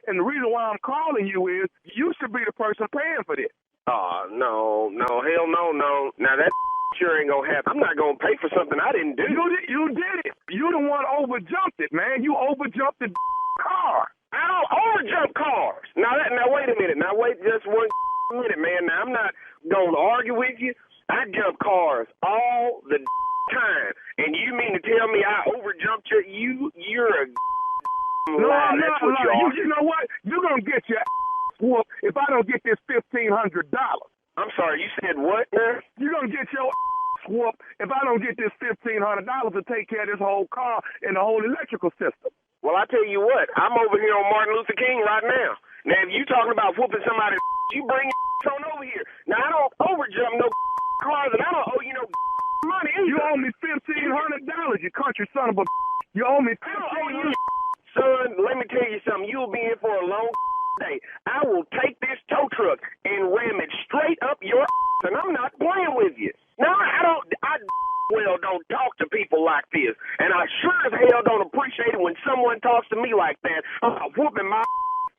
And the reason why I'm calling you is you should be the person paying for this. No, hell no. Now that sure ain't gonna happen. I'm not gonna pay for something I didn't do. You did it. You the one over jumped it, man. You over jumped the car. I don't over jump cars. Now wait a minute. Now wait just 1 minute, man. Now I'm not gonna argue with you. I jump cars all the time, and you mean to tell me I over jumped you? You're a no, that's what you are. You know what? You're gonna get your whooped if I don't get this $1,500. I'm sorry, you said what, man? You're going to get your whooped if I don't get this $1,500 to take care of this whole car and the whole electrical system. Well, I tell you what, I'm over here on Martin Luther King right now. Now, if you talking about whooping somebody's you bring your on over here. Now, I don't overjump no cars, and I don't owe you no money either. You owe me $1,500, you country son of a You owe me $1,500. Son, let me tell you something. You'll be in for a long day. I will take this tow truck and ram it straight up your and I'm not playing with you. Now, I don't talk to people like this, and I sure as hell don't appreciate it when someone talks to me like that. I'm whooping my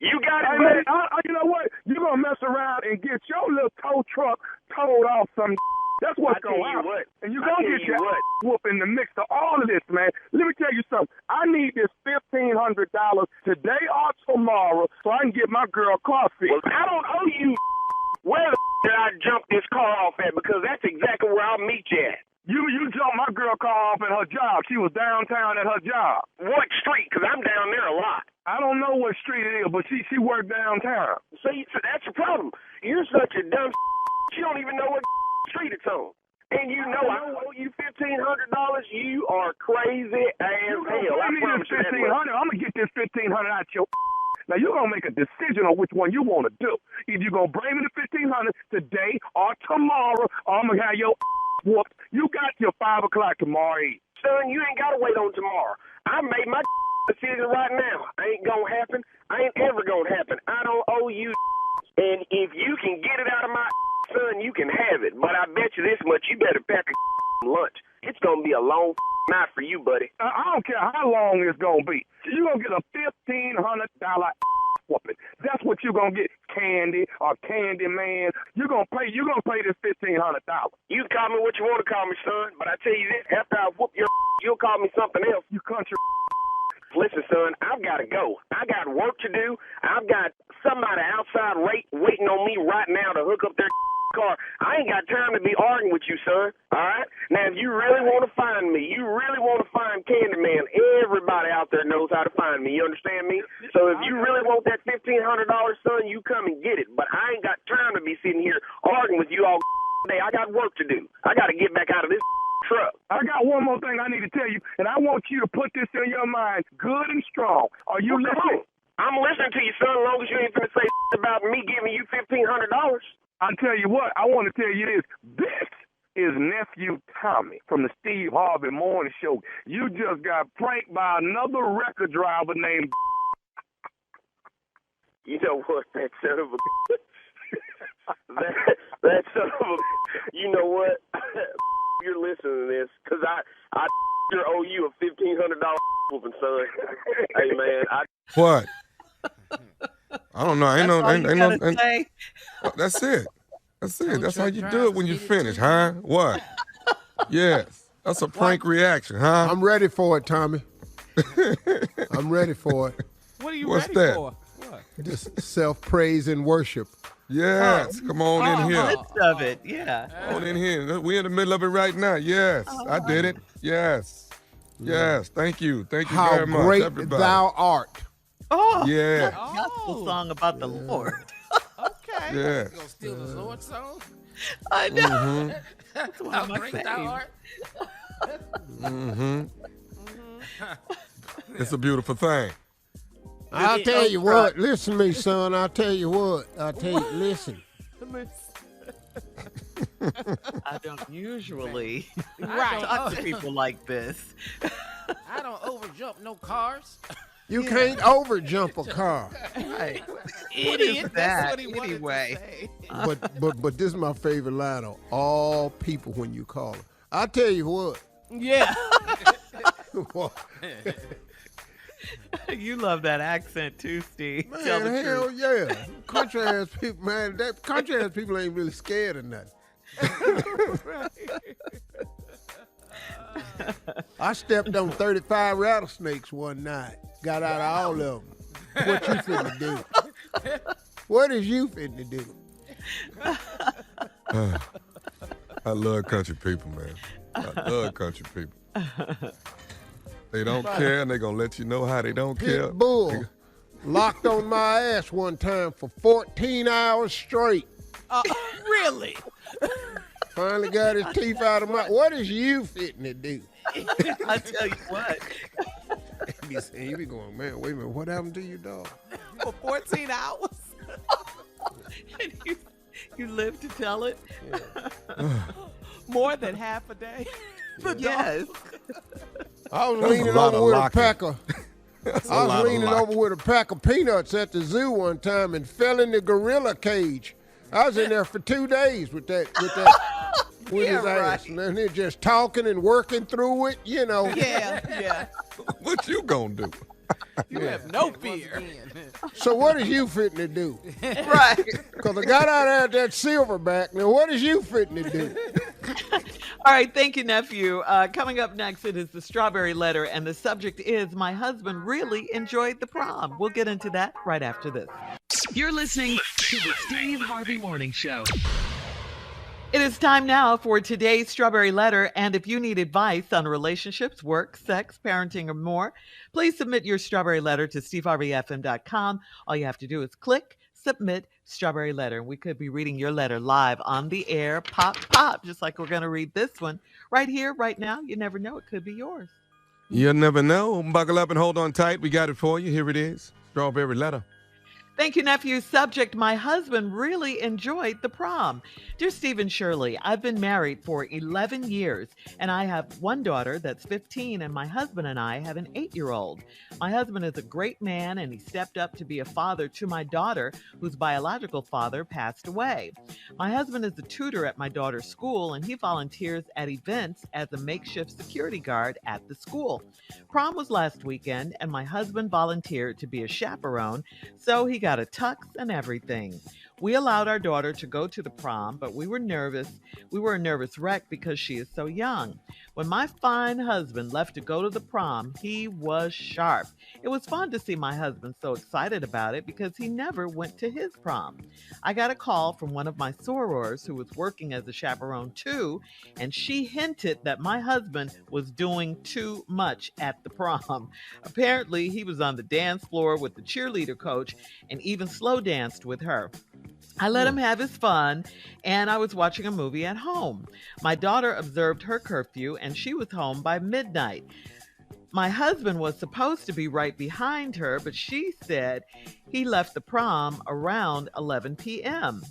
You got it, man. You know what? You're going to mess around and get your little tow truck towed off some That's what's going to happen. And you're going to get your whoop in the mix of all of this, man. Let me tell you something. I need this $1,500 today or tomorrow so I can get my girl car fixed. Well, I don't owe you where the did I jump this car off at because that's exactly where I'll meet you at. You jumped my girl car off at her job. She was downtown at her job. What street? Because I'm down there a lot. I don't know what street it is, but she worked downtown. See, so that's the problem. You're such a dumb You don't even know what street it's on. And you know I owe you $1,500. You are crazy as hell. I'm going to get this $1,500 out your Now, you're going to make a decision on which one you want to do. Either you're going to bring me the $1,500 today or tomorrow, or I'm going to have your whooped. You got your 5 o'clock tomorrow Eve. Son, you ain't got to wait on tomorrow. I made my decision right now. Ain't going to happen. Ain't ever going to happen. I don't owe you. And if you can get it out of my son, you can have it. But I bet you this much, you better pack a lunch. It's going to be a long night for you, buddy. I don't care how long it's going to be. You're going to get a $1,500 whooping. That's what you're going to get. Candy or Candy Man. You're gonna pay this $1,500. You call me what you want to call me, son, but I tell you this, after I whoop your you'll call me something else. You country. Listen, son, I've got to go. I got work to do. I've got somebody outside waiting on me right now to hook up their car. I ain't got time to be arguing with you, son. All right? Now, if you really want to find me, you really want to find Candyman, everybody out there knows how to find me. You understand me? So if you really want that $1,500, son, you come and get it. But I ain't got time to be sitting here arguing with you all day. I got work to do. I got to get back out of this truck. I got one more thing I need to tell you, and I want you to put this in your mind good and strong. Are you listening? I'm listening to you, son, as long as you ain't finna say about me giving you $1,500. I'll tell you what, I want to tell you this. This is Nephew Tommy from the Steve Harvey Morning Show. You just got pranked by another record driver named You know what, that son of a that son of a you know what? You're listening to this, because I sure owe you a $1,500 whooping, son. Hey, man. What? I don't know. That's it. That's it. That's how you do it when you finish, huh? What? Yes. That's a prank reaction, huh? I'm ready for it, Tommy. I'm ready for it. What are you What's ready that? for? What? Just self-praise and worship. Yes. Come on in here. Midst of it, yeah. Come on in here. We're in the middle of it right now. Yes. I did it. Yes. Yes. Thank you. Thank you very much, How great everybody. thou art. Oh, Yeah. gospel song about the Lord. Okay. Yes. You gonna steal the Lord song? I know. Mm-hmm. That's one How of my great thou faves. art? Mm-hmm. It's a beautiful thing. I'll tell you what. Listen to me, son. I'll tell you what. Listen. I don't usually Right. talk to people like this. I don't overjump no cars. You can't overjump a car. Right. Idiot. What is That's that what he wanted anyway? to say. But this is my favorite line of all people when you call them. I'll tell you what. Yeah. You love that accent too, Steve. Man, Tell the hell truth. yeah. Country ass people, man. Country ass people ain't really scared of nothing. I stepped on 35 rattlesnakes one night. Got out of all of them. What you finna do? What is you finna do? I love country people, man. I love country people. They don't care, and they gonna let you know how they don't care. Pit bull locked on my ass one time for 14 hours straight. Really? Finally got his teeth out of my. What is you fitting to do? I tell you what. He be going, man. Wait a minute. What happened to you, dog? For 14 hours? And you live to tell it. More than half a day? Yes. I was That's a leaning lot over of with a locking. pack of. That's a I lot was of leaning locking. over with a pack of peanuts at the zoo one time and fell in the gorilla cage. I was in there for 2 days with his ass. right. And they're just talking and working through it, you know. Yeah. What you gonna do? You have no fear. So what is you fitting to do? Right. Because I got out of that silverback. Now what is you fitting to do? All right, thank you, nephew. Coming up next, it is the Strawberry Letter, and the subject is My Husband Really Enjoyed the Prom. We'll get into that right after this. You're listening to the Steve Harvey Morning Show. It is time now for today's Strawberry Letter, and if you need advice on relationships, work, sex, parenting, or more, please submit your Strawberry Letter to steveharveyfm.com. All you have to do is click Submit Strawberry Letter. We could be reading your letter live on the air, pop, just like we're going to read this one right here, right now. You never know. It could be yours. You never know. Buckle up and hold on tight. We got it for you. Here it is. Strawberry Letter. Thank you, nephew. Subject, my husband really enjoyed the prom. Dear Steve and Shirley, I've been married for 11 years, and I have one daughter that's 15, and my husband and I have an 8-year-old. My husband is a great man, and he stepped up to be a father to my daughter, whose biological father passed away. My husband is a tutor at my daughter's school, and he volunteers at events as a makeshift security guard at the school. Prom was last weekend, and my husband volunteered to be a chaperone, so he got a tux and everything. We allowed our daughter to go to the prom, but we were nervous. We were a nervous wreck because she is so young. When my fine husband left to go to the prom, he was sharp. It was fun to see my husband so excited about it because he never went to his prom. I got a call from one of my sorors who was working as a chaperone too, and she hinted that my husband was doing too much at the prom. Apparently, he was on the dance floor with the cheerleader coach and even slow danced with her. I let him have his fun, and I was watching a movie at home. My daughter observed her curfew, and she was home by midnight. My husband was supposed to be right behind her, but she said he left the prom around 11 p.m.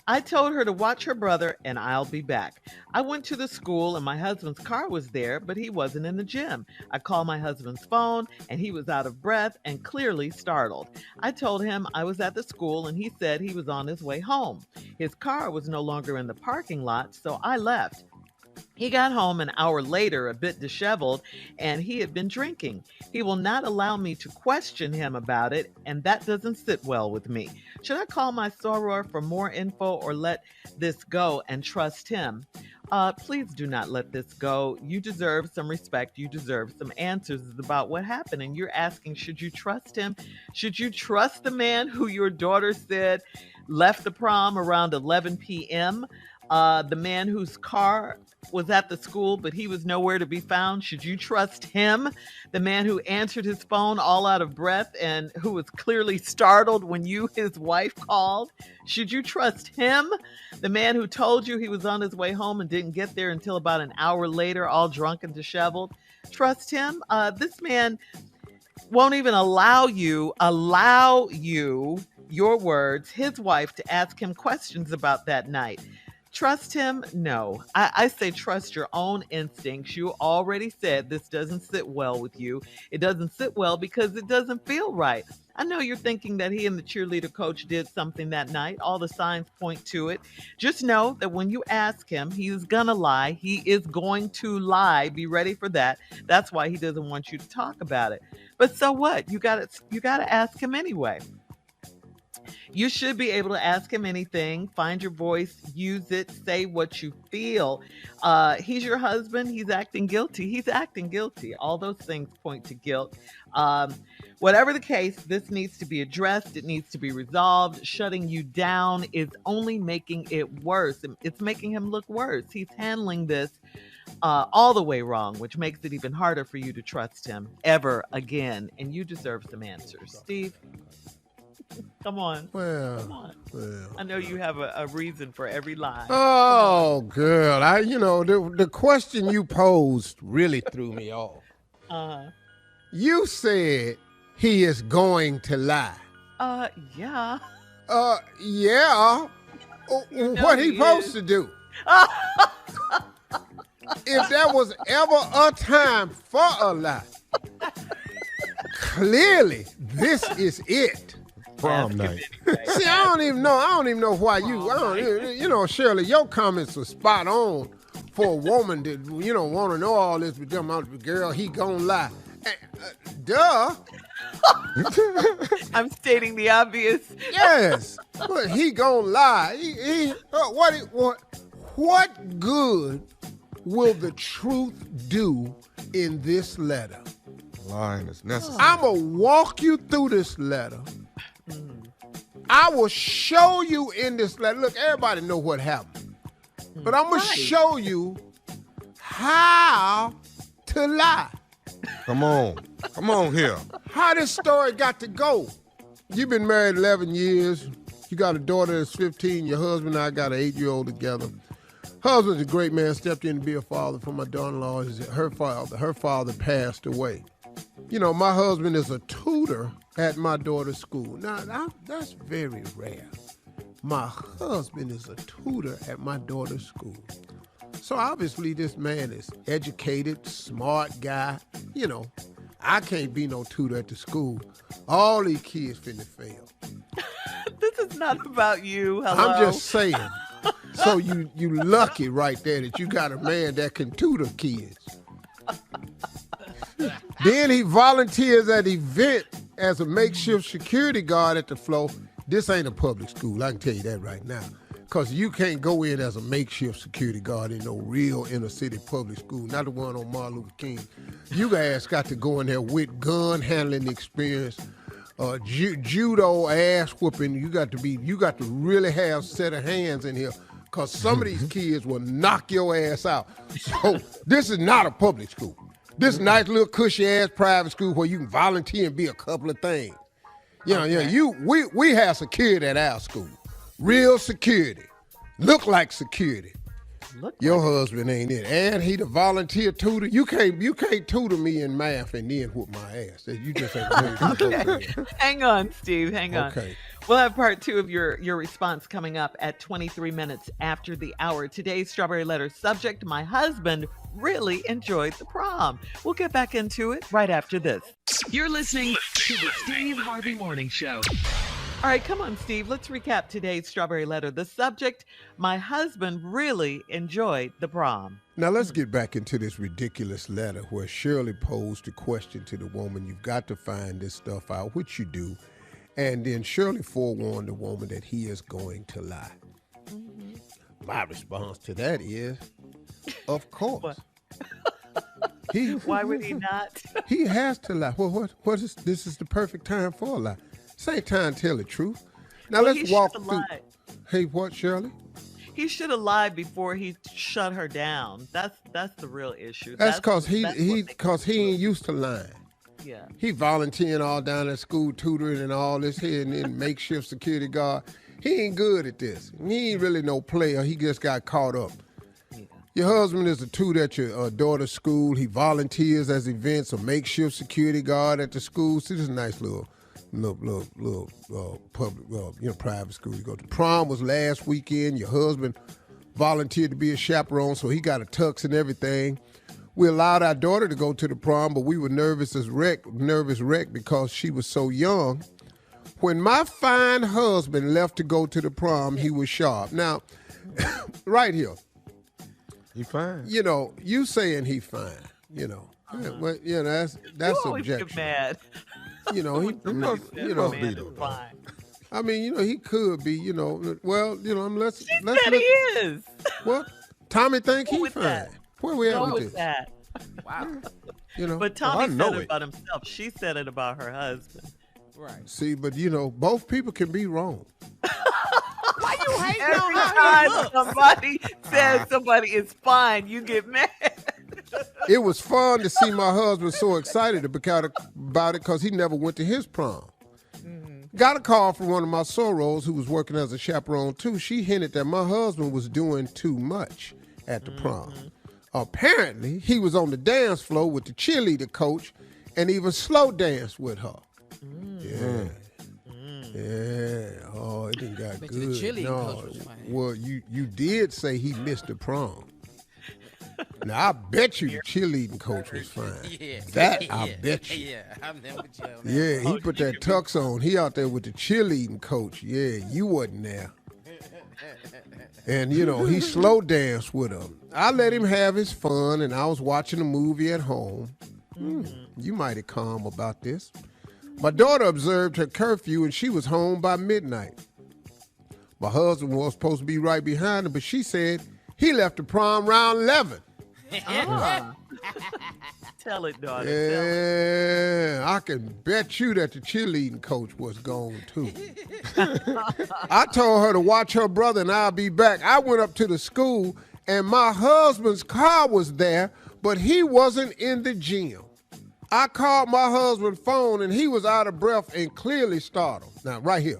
I told her to watch her brother and I'll be back. I went to the school and my husband's car was there, but he wasn't in the gym. I called my husband's phone and he was out of breath and clearly startled. I told him I was at the school and he said he was on his way home. His car was no longer in the parking lot, so I left. He got home an hour later, a bit disheveled, and he had been drinking. He will not allow me to question him about it, and that doesn't sit well with me. Should I call my soror for more info or let this go and trust him? Please do not let this go. You deserve some respect. You deserve some answers about what happened. And you're asking, should you trust him? Should you trust the man who your daughter said left the prom around 11 p.m.? The man whose car was at the school, but he was nowhere to be found. Should you trust him? The man who answered his phone all out of breath and who was clearly startled when you, his wife, called. Should you trust him? The man who told you he was on his way home and didn't get there until about an hour later, all drunk and disheveled. Trust him? This man won't even allow you, your words, his wife, to ask him questions about that night. Trust him? No. I say trust your own instincts. You already said this doesn't sit well with you. It doesn't sit well because it doesn't feel right. I know you're thinking that he and the cheerleader coach did something that night. All the signs point to it. Just know that when you ask him, he's gonna lie. He is going to lie. Be ready for that. That's why he doesn't want you to talk about it. But so what? You gotta ask him anyway. You should be able to ask him anything. Find your voice, use it, say what you feel. He's your husband. He's acting guilty. He's acting guilty. All those things point to guilt. Whatever the case, this needs to be addressed. It needs to be resolved. Shutting you down is only making it worse. It's making him look worse. He's handling this all the way wrong, which makes it even harder for you to trust him ever again. And you deserve some answers. Steve? Come on. Well. I know you have a reason for every lie. Oh, girl. The question you posed really threw me off. You said he is going to lie. Yeah. Yeah. What he supposed to do? If there was ever a time for a lie, clearly this is it. Prom night. See, I don't even know why you. Shirley, your comments were spot on for a woman that want to know all this. But girl, he gonna lie. Duh. I'm stating the obvious. Yes, but he gonna lie. What good will the truth do in this letter? Lying is necessary. I'm gonna walk you through this letter. I will show you in this letter. Look, everybody know what happened. But I'm going to show you how to lie. Come on here. How this story got to go. You've been married 11 years. You got a daughter that's 15. Your husband and I got an 8-year-old together. Husband's a great man, stepped in to be a father for my daughter-in-law. Her father passed away. My husband is a tutor at my daughter's school. Now, that's very rare. My husband is a tutor at my daughter's school. So obviously this man is educated, smart guy. I can't be no tutor at the school. All these kids finna fail. This is not about you. Hello? I'm just saying. So you lucky right there that you got a man that can tutor kids. Then he volunteers at event as a makeshift security guard at the floor, this ain't a public school. I can tell you that right now. Because you can't go in as a makeshift security guard in no real inner city public school, not the one on Martin Luther King. You guys got to go in there with gun handling experience, judo ass whooping. You got to really have a set of hands in here, because some of these kids will knock your ass out. So this is not a public school. This nice little cushy ass private school where you can volunteer and be a couple of things. We have security at our school. Real security. Look like security. Your husband ain't it. And he the volunteer tutor. You can't tutor me in math and then whoop my ass. You just ain't Okay. Hang on, Steve. Hang on. Okay. We'll have part 2 of your response coming up at 23 minutes after the hour. Today's Strawberry Letter subject, my husband really enjoyed the prom. We'll get back into it right after this. You're listening to the Steve Harvey Morning Show. All right, come on, Steve. Let's recap today's Strawberry Letter. The subject, my husband really enjoyed the prom. Now let's get back into this ridiculous letter where Shirley posed the question to the woman, you've got to find this stuff out, which you do. And then Shirley forewarned the woman that he is going to lie. Mm-hmm. My response to that is, of course. Why would he not? He has to lie. Well, this is the perfect time for a lie. Same time to tell the truth. Now let's walk through. Lied. Hey, what, Shirley? He should have lied before he shut her down. That's the real issue. That's because he ain't used to lying. Yeah. He volunteering all down at school, tutoring and all this here, and then makeshift security guard. He ain't good at this. He ain't really no player. He just got caught up. Yeah. Your husband is a tutor at your daughter's school. He volunteers as events, a makeshift security guard at the school. See, this is a nice little public, private school you go to. Prom was last weekend. Your husband volunteered to be a chaperone, so he got a tux and everything. We allowed our daughter to go to the prom, but we were nervous wreck because she was so young. When my fine husband left to go to the prom, he was sharp. Now, right here. He fine. You saying he fine, Well, that's subjection. Get mad. He must be fine. I mean, he could be, well, let's he is. What? Tommy think he fine. That? Where we at with that? Wow. But Tommy said it about himself. She said it about her husband. Right. See, but both people can be wrong. Why you hating Every on how time he looks? somebody says somebody is fine, you get mad. It was fun to see my husband so excited about it because he never went to his prom. Mm-hmm. Got a call from one of my sorors who was working as a chaperone too. She hinted that my husband was doing too much at the prom. Apparently, he was on the dance floor with the cheerleader coach and even slow danced with her. Yeah. Yeah. Oh, it didn't got good. The cheerleading coach was fine. Well, you did say he missed the prom. Now, I bet you the cheerleading coach was fine. Yeah. I bet you. Yeah, I'm there with you on that. Yeah, he put that tux on. He out there with the cheerleading coach. Yeah, you wasn't there. And, he slow danced with him. I let him have his fun, and I was watching a movie at home. You mighty calm about this. My daughter observed her curfew, and she was home by midnight. My husband was supposed to be right behind her, but she said he left the prom around 11. Tell it, daughter. Yeah, I can bet you that the cheerleading coach was gone too. I told her to watch her brother and I'll be back. I went up to the school and my husband's car was there, but he wasn't in the gym. I called my husband's phone and he was out of breath and clearly startled. Now, right here,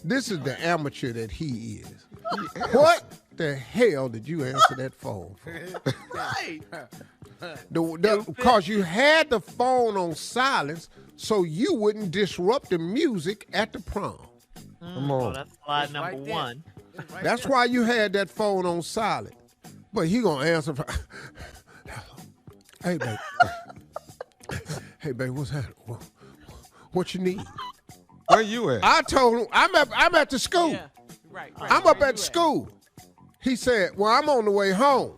this is the amateur that he is. What the hell did you answer that phone for? Right. Because you had the phone on silence so you wouldn't disrupt the music at the prom. Come on. Oh, that's slide number right there. one. That's why you had that phone on silent. But he gonna answer for, hey, babe. Hey, babe, what's happening? What you need? Where you at? I told him, I'm at the school. Yeah. Right. I'm up at school. He said, well, I'm on the way home.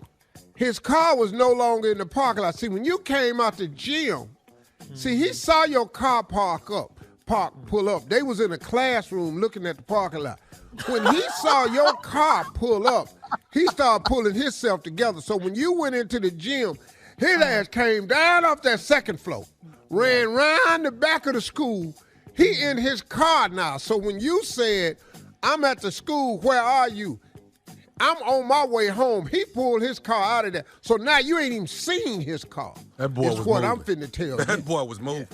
His car was no longer in the parking lot. See, when you came out the gym, see, he saw your car park up. park pull up. They was in a classroom looking at the parking lot. When he saw your car pull up, he started pulling himself together. So when you went into the gym, his ass came down off that second floor, ran round the back of the school. He in his car now. So when you said, I'm at the school, where are you? I'm on my way home. He pulled his car out of there. So now you ain't even seen his car. That boy was what moving. I'm finna tell you. That boy was moving.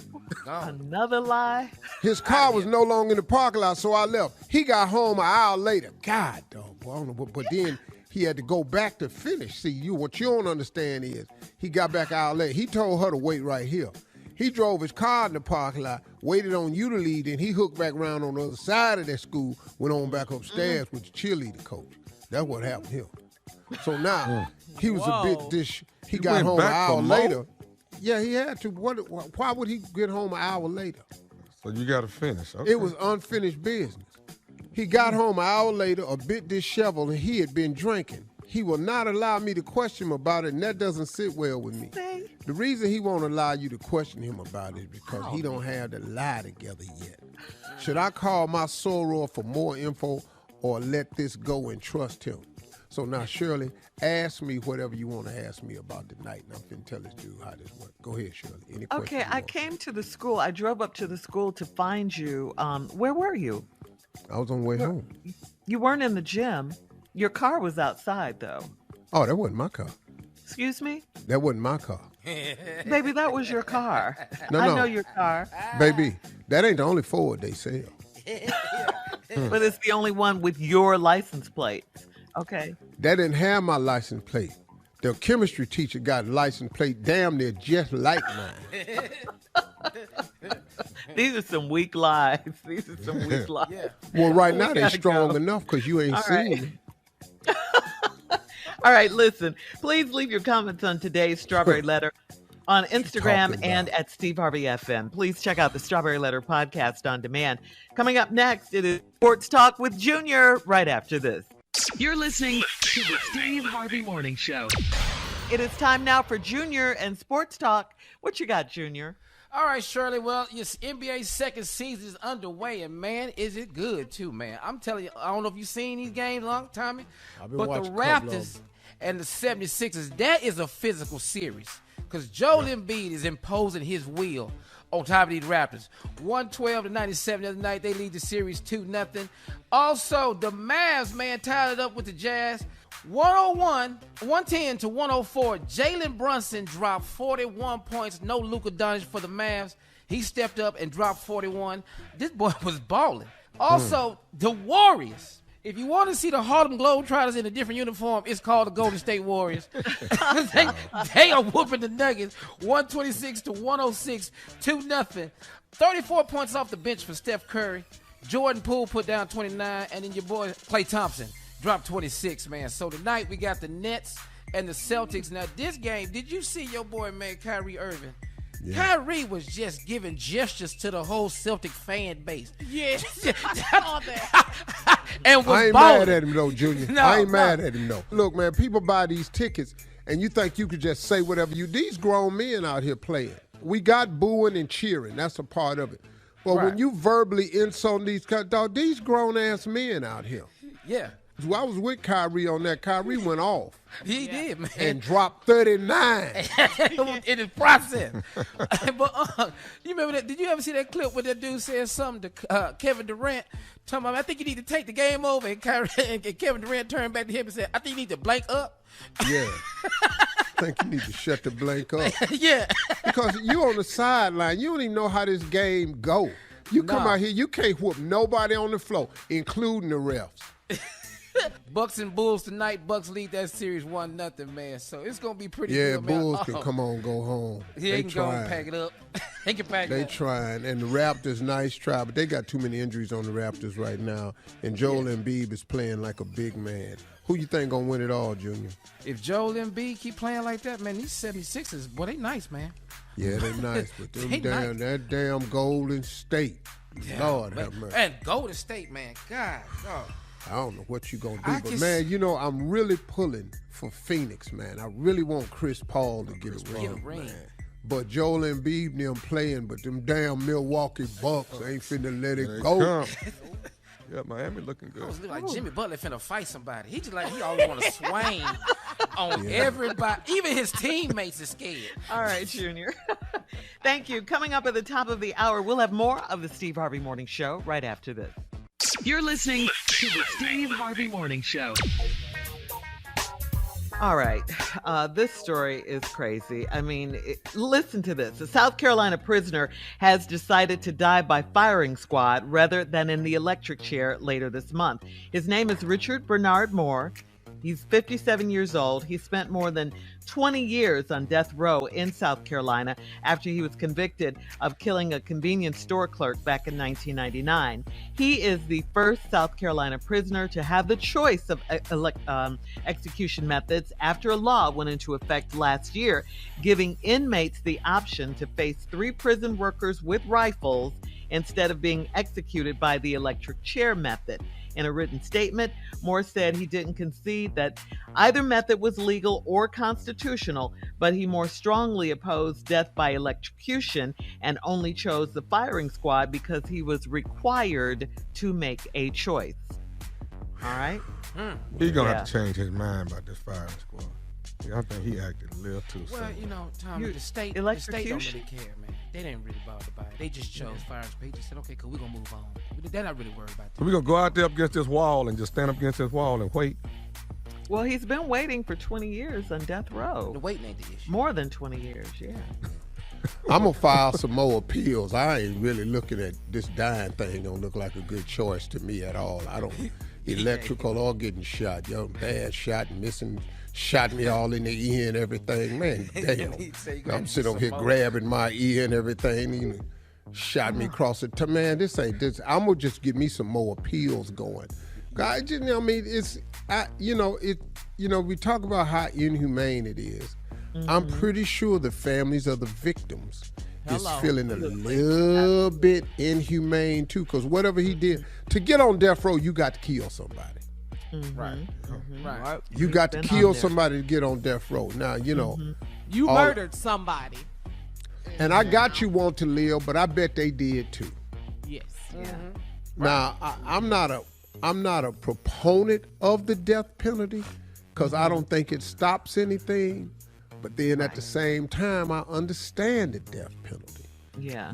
Another lie? His car was no longer in the parking lot, so I left. He got home an hour later. God, dog, boy, I don't know, but then he had to go back to finish. See, what you don't understand is he got back an hour later. He told her to wait right here. He drove his car in the parking lot, waited on you to leave, and he hooked back around on the other side of that school, went on back upstairs with the cheerleader coach. That's what happened here. So now he was a bit dish. He got went home an back hour for more? later. Yeah, he had to. Why would he get home an hour later? So you got to finish. Okay. It was unfinished business. He got home an hour later, a bit disheveled, and he had been drinking. He will not allow me to question him about it, and that doesn't sit well with me. The reason he won't allow you to question him about it is because he don't have the lie together yet. Should I call my soror for more info or let this go and trust him? So now, Shirley, ask me whatever you want to ask me about tonight, and I'm finna tell this dude how this works. Go ahead, Shirley. Any questions? Okay, I came to the school. I drove up to the school to find you. Where were you? I was on the way home. You weren't in the gym. Your car was outside, though. Oh, that wasn't my car. Excuse me? That wasn't my car. Baby, that was your car. No. I know your car. Baby, that ain't the only Ford they sell. But it's the only one with your license plate. Okay. That didn't have my license plate. The chemistry teacher got a license plate damn near just like mine. These are some weak lies. These are some weak lies. Yeah. Well, right now they gotta strong go. enough because you ain't All seen right. them. All right, listen. Please leave your comments on today's Strawberry Letter on Instagram talking and at Steve Harvey FM. Please check out the Strawberry Letter podcast on demand. Coming up next, it is Sports Talk with Junior right after this. You're listening to the Steve Harvey Morning Show. It is time now for Junior and Sports Talk. What you got, Junior? All right, Shirley. Well, your NBA's second season is underway, and man, is it good too, man. I'm telling you, I don't know if you've seen these games long time, I've been but the watching a couple of Raptors them. and the 76ers, that is a physical series because Joel Embiid is imposing his will on top of these Raptors. 112-97 the other night. They lead the series 2-0. Also, the Mavs, man, tied it up with the Jazz. 110-104. Jalen Brunson dropped 41 points. No Luka Doncic for the Mavs. He stepped up and dropped 41. This boy was balling. Also, the Warriors. If you want to see the Harlem Globetrotters in a different uniform, it's called the Golden State Warriors. they are whooping the Nuggets 126-106, 2-0. 34 points off the bench for Steph Curry. Jordan Poole put down 29, and then your boy Klay Thompson dropped 26, man. So tonight we got the Nets and the Celtics. Now this game, did you see your boy, man, Kyrie Irving? Yeah. Kyrie was just giving gestures to the whole Celtic fan base. Yeah, all that. And was I ain't balling. mad at him, though, Junior. No, I ain't no. mad at him, though. Look, man, people buy these tickets, and you think you could just say whatever you... These grown men out here playing. We got booing and cheering. That's a part of it. But Right. when you verbally insult these guys, dog, these grown-ass men out here. Yeah, I was with Kyrie on that. Kyrie went off he did, man. and dropped 39. In his process. But you remember that? Did you ever see that clip where that dude said something to Kevin Durant? Talking about, I think you need to take the game over. And Kevin Durant turned back to him and said, I think you need to blank up. Yeah. I think you need to shut the blank up. Yeah. Because you on the sideline. You don't even know how this game go. You come Nah. out here, you can't whoop nobody on the floor, including the refs. Bucks and Bulls tonight. Bucks lead that series 1-0, man. So it's gonna be pretty Yeah, good, man. Bulls can come on, go home. Yeah, they can go and trying. pack it up. They can pack They it up. trying. And the Raptors, nice try, but they got too many injuries on the Raptors right now. And Joel Embiid is playing like a big man. Who you think gonna win it all, Junior? If Joel Embiid keep playing like that, man, these 76ers, boy, they nice, man. Yeah, they nice, but them They nice. that damn Golden State. Lord have mercy. And Golden State, man. God, dog. I don't know what you gonna do, I but just- man, you know I'm really pulling for Phoenix, man. I really want Chris Paul to get a ring, ring. man. But Joel Embiid and them playing, but them damn Milwaukee Bucks ain't finna let Here it they go. come. Yeah, Miami looking I good. was like Jimmy Butler finna fight somebody. He always want to swing on everybody. Even his teammates are scared. All right, Junior. Thank you. Coming up at the top of the hour, we'll have more of the Steve Harvey Morning Show right after this. You're listening to the Steve Harvey Morning Show. All right. This story is crazy. I mean, listen to this. A South Carolina prisoner has decided to die by firing squad rather than in the electric chair later this month. His name is Richard Bernard Moore. He's 57 years old. He spent more than 20 years on death row in South Carolina after he was convicted of killing a convenience store clerk back in 1999. He is the first South Carolina prisoner to have the choice of execution methods after a law went into effect last year, giving inmates the option to face 3 prison workers with rifles instead of being executed by the electric chair method. In a written statement, Moore said he didn't concede that either method was legal or constitutional, but he more strongly opposed death by electrocution and only chose the firing squad because he was required to make a choice. All right? He's going to have to change his mind about this firing squad. Yeah, I think he acted a little too soon. Well, Tommy, the state don't really care, man. They didn't really bother about it. They just chose firing squad. They just said, okay, cool, we're going to move on. They're not really worried about that. So we're going to go out there up against this wall and just stand up against this wall and wait. Well, he's been waiting for 20 years on death row. The waiting ain't the issue. More than 20 years, yeah. I'm going to file some more appeals. I ain't really looking at this dying thing. Don't look like a good choice to me at all. I don't, electrical or getting shot. Bad shot, missing, shot me all in the ear and everything. Man, damn. I'm sitting over here grabbing my ear and everything. Shot me across the man, this ain't this. I'm gonna just get me some more appeals going. We talk about how inhumane it is. I'm pretty sure the families of the victims is feeling a little bit inhumane too, because whatever he did, to get on death row, you got to kill somebody. Right. You got to kill somebody to get on death row. Now, you murdered somebody. And I got you want to live, but I bet they did too. Yes. Now, I'm not a proponent of the death penalty because I don't think it stops anything. But then at the same time, I understand the death penalty. Yeah.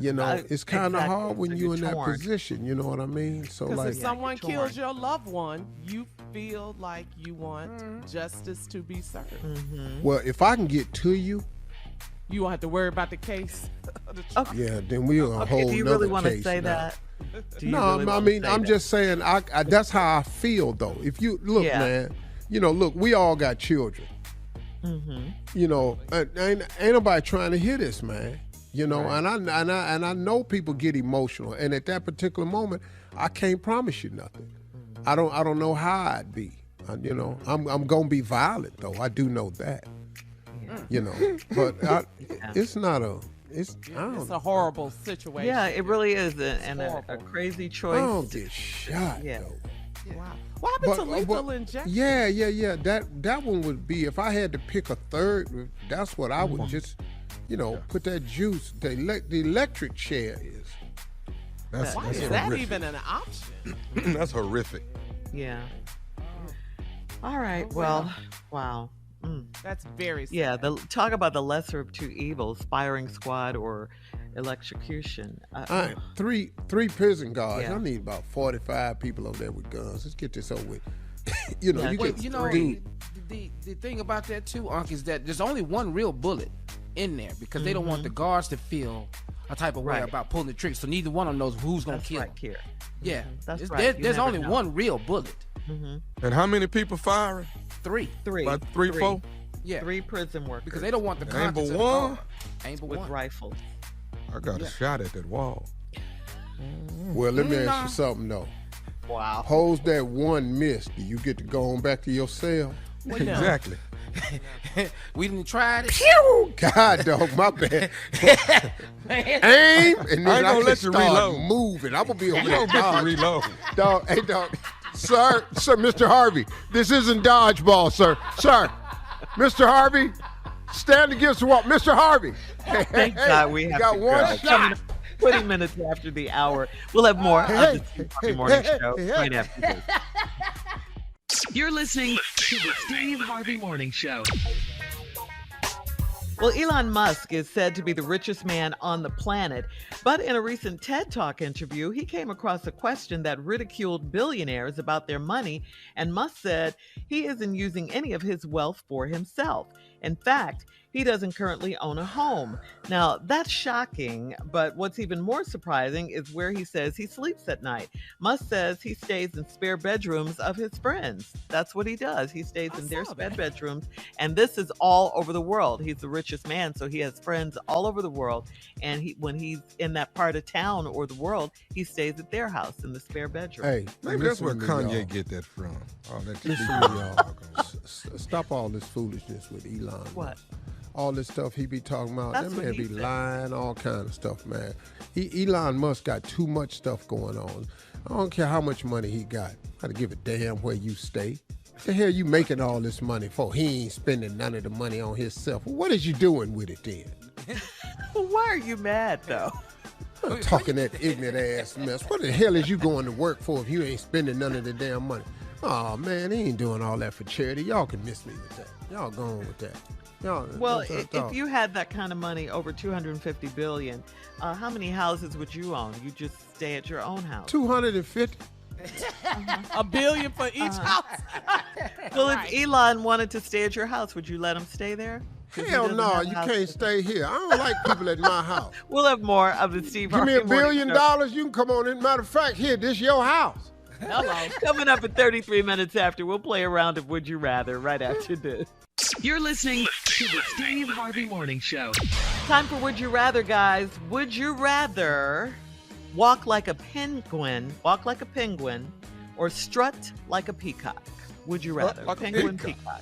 It's kind of hard when you're in that torn. position. You know what I mean? So if someone kills your loved one, you feel like you want justice to be served. Well, if I can get to you, you won't have to worry about the case. Yeah, then we're on a whole nother case. Do you really want to say now. that? I'm just saying, I that's how I feel, though. If you, look, man, we all got children. Ain't nobody trying to hear this, man. Right. And I know people get emotional. And at that particular moment, I can't promise you nothing. I don't know how I'd be. I'm going to be violent, though. I do know that. But it's not a. It's a horrible situation. Yeah, it really is, and a crazy choice. I don't get shot. Yeah. Though. Wow. What happened to lethal injection? Yeah. That one would be, if I had to pick a third. That's what I would just, put that juice. The electric chair is. Why is that even an option? That's horrific. Yeah. All right. Well, wow. That's very sad. Yeah, talk about the lesser of two evils, firing squad or electrocution. All right, three prison guards. Yeah. I need about 45 people over there with guns. Let's get this over with. The thing about that too, Unc, is that there's only one real bullet in there because they don't want the guards to feel a type of way about pulling the trigger. So neither one of them knows who's going to kill. Right, here. Yeah, that's right. There's only one real bullet. And how many people firing? Three. About three, 4? Yeah. 3 prison workers. Because they don't want the contents Ain't of but the one? car. Ain't but with one. rifles. I got a shot at that wall. Well, let me ask you something, though. Wow. Suppose that one missed. Do you get to go on back to your cell? Well, no. Exactly. We didn't try it. Pew! God, dog, my bad. Aim, and then I ain't gonna let you you reload. moving. I'm gonna be over You there. don't get to reload. Dog, hey, dog. Sir, Mr. Harvey, this isn't dodgeball, sir. Sir, Mr. Harvey, Stand against the wall. Mr. Harvey. Thank God we have got to one go. shot. 20 minutes after the hour. We'll have more of the Steve Harvey Morning Show right after this. You're listening to the Steve Harvey Morning Show. Well, Elon Musk is said to be the richest man on the planet, but in a recent TED Talk interview, he came across a question that ridiculed billionaires about their money, and Musk said he isn't using any of his wealth for himself. In fact, he doesn't currently own a home. Now, that's shocking, but what's even more surprising is where he says he sleeps at night. Musk says he stays in spare bedrooms of his friends. That's what he does. He stays in their spare bedrooms, and this is all over the world. He's the richest man, so he has friends all over the world, and when he's in that part of town or the world, he stays at their house in the spare bedroom. Hey, Maybe that's where listen to me, Kanye y'all. get that from. Oh, that Listen to me, y'all. Stop all this foolishness with Elon. What? All this stuff he be talking about, That's that what man he be said. lying, all kind of stuff, man. Elon Musk got too much stuff going on. I don't care how much money he got. I don't give a damn where you stay. The hell you making all this money for? He ain't spending none of the money on himself. What is you doing with it then? Why are you mad, though? I'm talking that ignorant ass mess. What the hell is you going to work for if you ain't spending none of the damn money? Oh man, he ain't doing all that for charity. Y'all can miss me with that. Y'all go on with that. Well, if you had that kind of money, over $250 billion, how many houses would you own? You just stay at your own house. 250. $1 billion for each house. Well, if Elon wanted to stay at your house, would you let him stay there? 'Cause he Hell doesn't no, have a you house can't to- stay here. I don't like people at my house. We'll have more of the Steve Give me Harvey $1 billion, Morning Show. you can come on in. Matter of fact, here, this your house. Hello. Coming up at 33 minutes after, we'll play a round of Would You Rather right after this. You're listening to the Steve Harvey Morning Show. Time for Would You Rather, guys. Would you rather walk like a penguin, or strut like a peacock? Would you rather? Like a Penguin, peacock.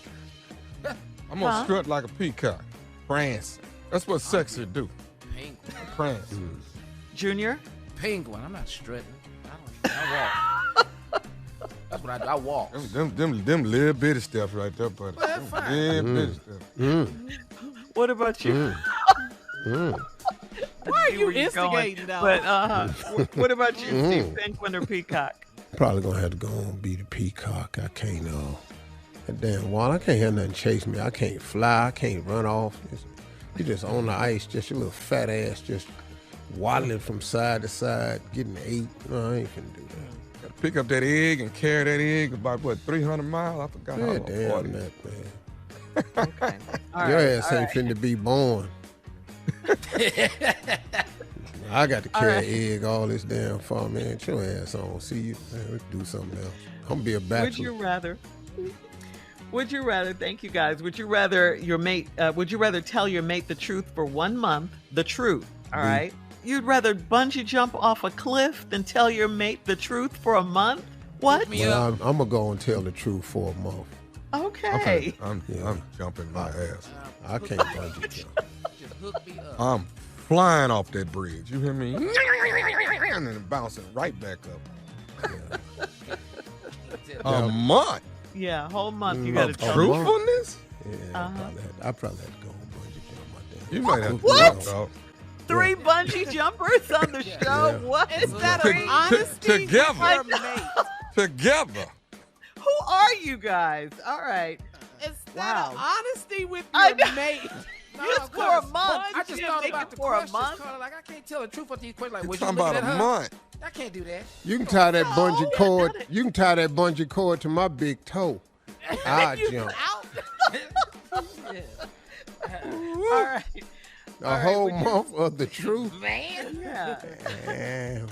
peacock. I'm gonna Huh? strut like a peacock. Prance. That's what sexy do. Penguin. Prance. Junior? Penguin. I'm not strutting. I walk. That's what I do. I walk. Them little bitty steps right there, buddy. Well, that's fine. Them bitty steps. What about you? Why are See you where you're going. instigating though? But what about you, Steve? Penguin or peacock? Probably gonna have to go and be the peacock. I can't, that damn wall. I can't have nothing chase me. I can't fly. I can't run off. You just on the ice, just your little fat ass, just waddling from side to side, getting ate. No, I ain't finna do that. Gotta pick up that egg and carry that egg about, 300 miles? I forgot how Yeah, long. damn that, man. Okay. All Your right, ass all ain't right. finna be born. I got to carry right. egg all this damn far, man. Get your ass on. See you. Man, let's do something else. I'm gonna be a Would bachelor. you rather? Would you rather? Thank you, guys. Would you rather your mate? Would you rather tell your mate the truth for 1 month? The truth. All right. You'd rather bungee jump off a cliff than tell your mate the truth for a month? What? Well, I'm gonna go and tell the truth for a month. Okay. I'm jumping my ass. I can't bungee jump. Just hook me up. I'm flying off that bridge. You hear me? And then bouncing right back up. A month. Yeah, whole month you got to Of tell. true? truthfulness? Yeah, I probably had to go and bungee jump my damn. You might have to What? do it, dog. 3 bungee jumpers on the show. Yeah. What? Is that an honesty Together. with your mate? Together. Who are you guys? All right. Is that Wow. an honesty with I your know. mate? Just for a month. I just You thought make about it the for a questions, month. Carla. Like, I can't tell the truth with these questions. Like, You're was you talking looking about at a her? month. I can't do that. You can tie that bungee you cord. done it. You can tie that bungee cord to my big toe. I jump. Out. All right. A whole month of the truth. Yeah. Man,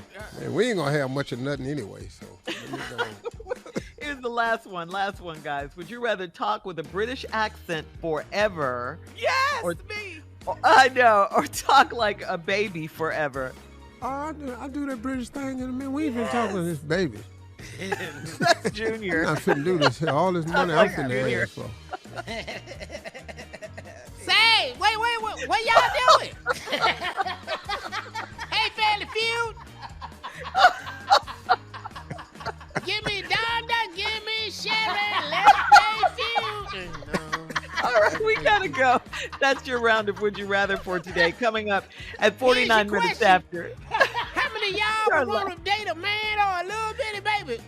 we ain't gonna have much of nothing anyway. So let me go. Here's the last one. Last one, guys. Would you rather talk with a British accent forever? Yes, Or- me. I know. Or talk like a baby forever? I do that British thing in a minute. We ain't been talking to this baby. That's I'm Junior. not finna do this. All this money I'm like finna Junior. ask for. Say, wait, what y'all doing? Hey, Family Feud. Give me Donda, give me Sherry, let's play Feud. All right, we gotta go. That's your round of Would You Rather for today. Coming up at 49 Here's your minutes question. after. How many of y'all would want to date a man or a little bitty baby?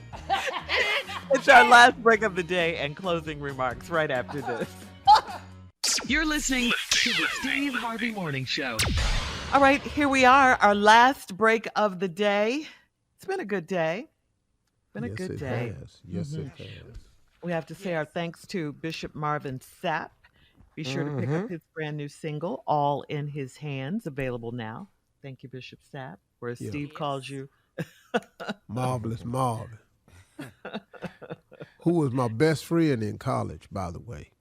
It's our last break of the day and closing remarks right after this. You're listening to the Steve Harvey Morning Show. All right, here we are, our last break of the day. It's been a good day. Been a Yes, good it day. has. Yes, it has. We have to say our thanks to Bishop Marvin Sapp. Be sure to pick up his brand new single, All in His Hands, available now. Thank you, Bishop Sapp, or as Steve calls you. Marvelous Marvin. Who was my best friend in college, by the way.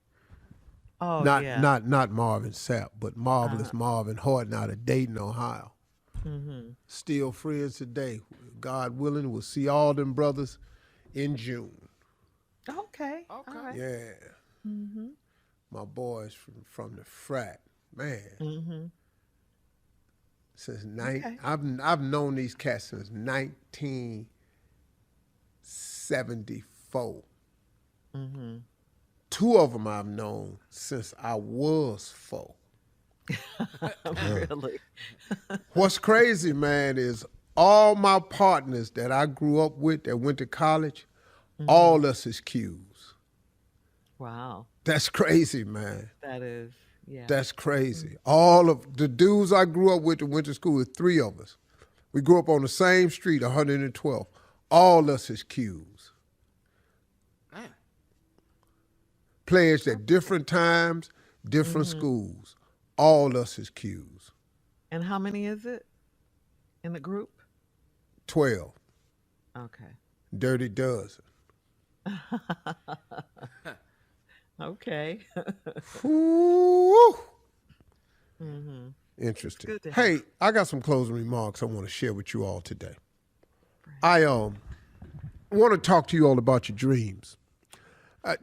Oh, Not Marvin Sapp, but Marvelous Marvin Horton out of Dayton, Ohio. Still friends today. God willing, we'll see all them brothers in June. Okay. All right. Yeah. My boys from the frat, man. Since I've known these cats since 1974. Two of them I've known since I was 4. Really? What's crazy, man, is all my partners that I grew up with that went to college, all us is Qs. Wow. That's crazy, man. That is, yeah. That's crazy. All of the dudes I grew up with that went to school, with 3 of us. We grew up on the same street, 112. All us is Qs. Pledged at different times, different schools. All us is Qs. And how many is it in the group? 12. Okay. Dirty dozen. Okay. Woo! Interesting. Good to Hey, I got some closing remarks I want to share with you all today. I want to talk to you all about your dreams.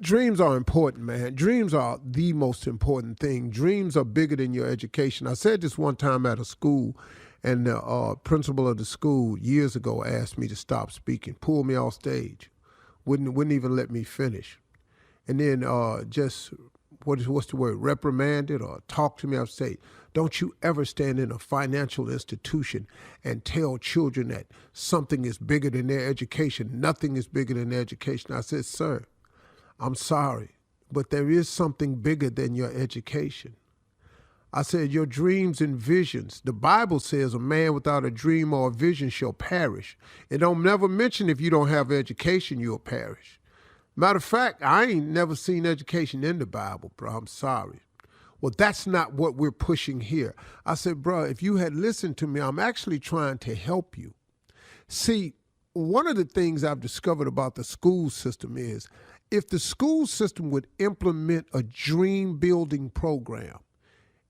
Dreams are important, man. Dreams are the most important thing. Dreams are bigger than your education. I said this one time at a school, and the principal of the school years ago asked me to stop speaking, pulled me off stage, wouldn't even let me finish. And then just, what's the word, reprimanded or talked to me off stage. Don't you ever stand in a financial institution and tell children that something is bigger than their education. Nothing is bigger than their education. I said, sir, I'm sorry, but there is something bigger than your education. I said, your dreams and visions. The Bible says a man without a dream or a vision shall perish. It don't never mention if you don't have education, you'll perish. Matter of fact, I ain't never seen education in the Bible, bro. I'm sorry. Well, that's not what we're pushing here. I said, bro, if you had listened to me, I'm actually trying to help you. See, one of the things I've discovered about the school system is if the school system would implement a dream building program,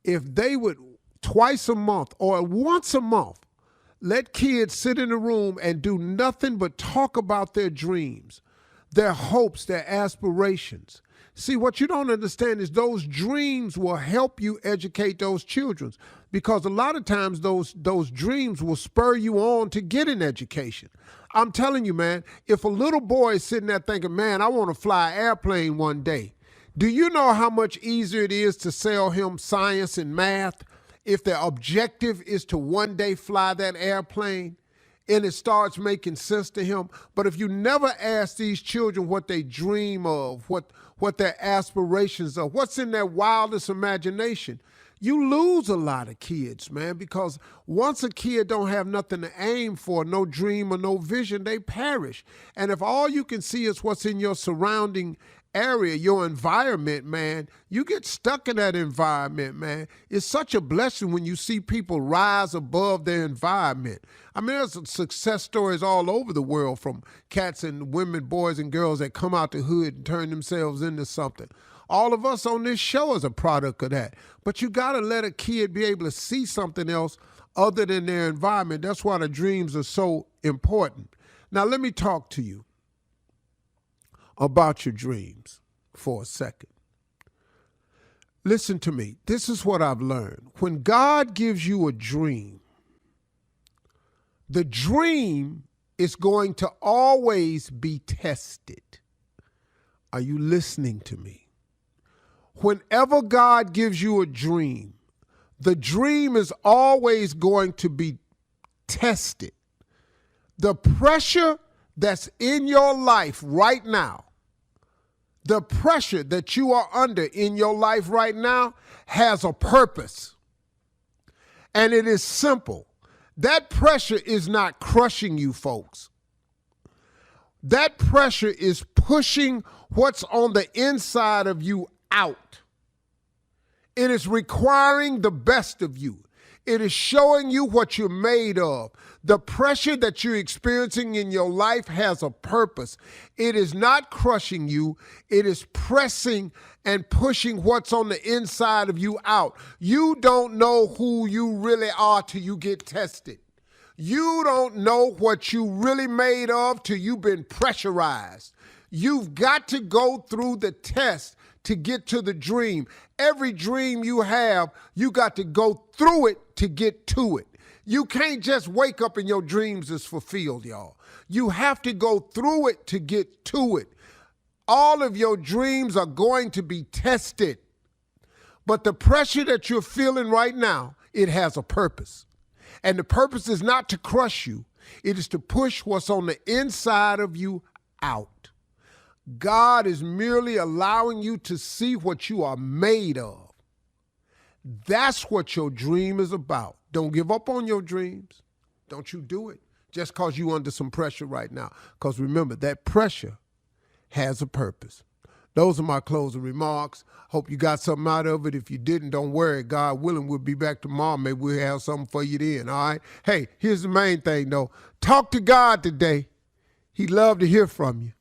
if they would twice a month or once a month let kids sit in a room and do nothing but talk about their dreams, their hopes, their aspirations. See, what you don't understand is those dreams will help you educate those children, because a lot of times those dreams will spur you on to get an education. I'm telling you, man, if a little boy is sitting there thinking, man, I want to fly an airplane one day, do you know how much easier it is to sell him science and math if the objective is to one day fly that airplane? And it starts making sense to him. But if you never ask these children what they dream of, what their aspirations are, what's in their wildest imagination, you lose a lot of kids, man, because once a kid don't have nothing to aim for, no dream or no vision, they perish. And if all you can see is what's in your surrounding area, your environment, man, you get stuck in that environment, man. It's such a blessing when you see people rise above their environment. I mean, there's success stories all over the world from cats and women, boys and girls that come out the hood and turn themselves into something. All of us on this show is a product of that. But you got to let a kid be able to see something else other than their environment. That's why the dreams are so important. Now, let me talk to you about your dreams for a second. Listen to me. This is what I've learned. When God gives you a dream, the dream is going to always be tested. Are you listening to me? Whenever God gives you a dream, the dream is always going to be tested. The pressure that's in your life right now, the pressure that you are under in your life right now has a purpose. And it is simple. That pressure is not crushing you, folks. That pressure is pushing what's on the inside of you out. It is requiring the best of you. It is showing you what you're made of. The pressure that you're experiencing in your life has a purpose. It is not crushing you. It is pressing and pushing what's on the inside of you out. You don't know who you really are till you get tested. You don't know what you really made of till you've been pressurized. You've got to go through the test to get to the dream. Every dream you have, you got to go through it to get to it. You can't just wake up and your dreams is fulfilled, y'all. You have to go through it to get to it. All of your dreams are going to be tested. But the pressure that you're feeling right now, it has a purpose. And the purpose is not to crush you. It is to push what's on the inside of you out. God is merely allowing you to see what you are made of. That's what your dream is about. Don't give up on your dreams. Don't you do it just because you're under some pressure right now. Because remember, that pressure has a purpose. Those are my closing remarks. Hope you got something out of it. If you didn't, don't worry. God willing, we'll be back tomorrow. Maybe we'll have something for you then, all right? Hey, here's the main thing, though. Talk to God today. He'd love to hear from you.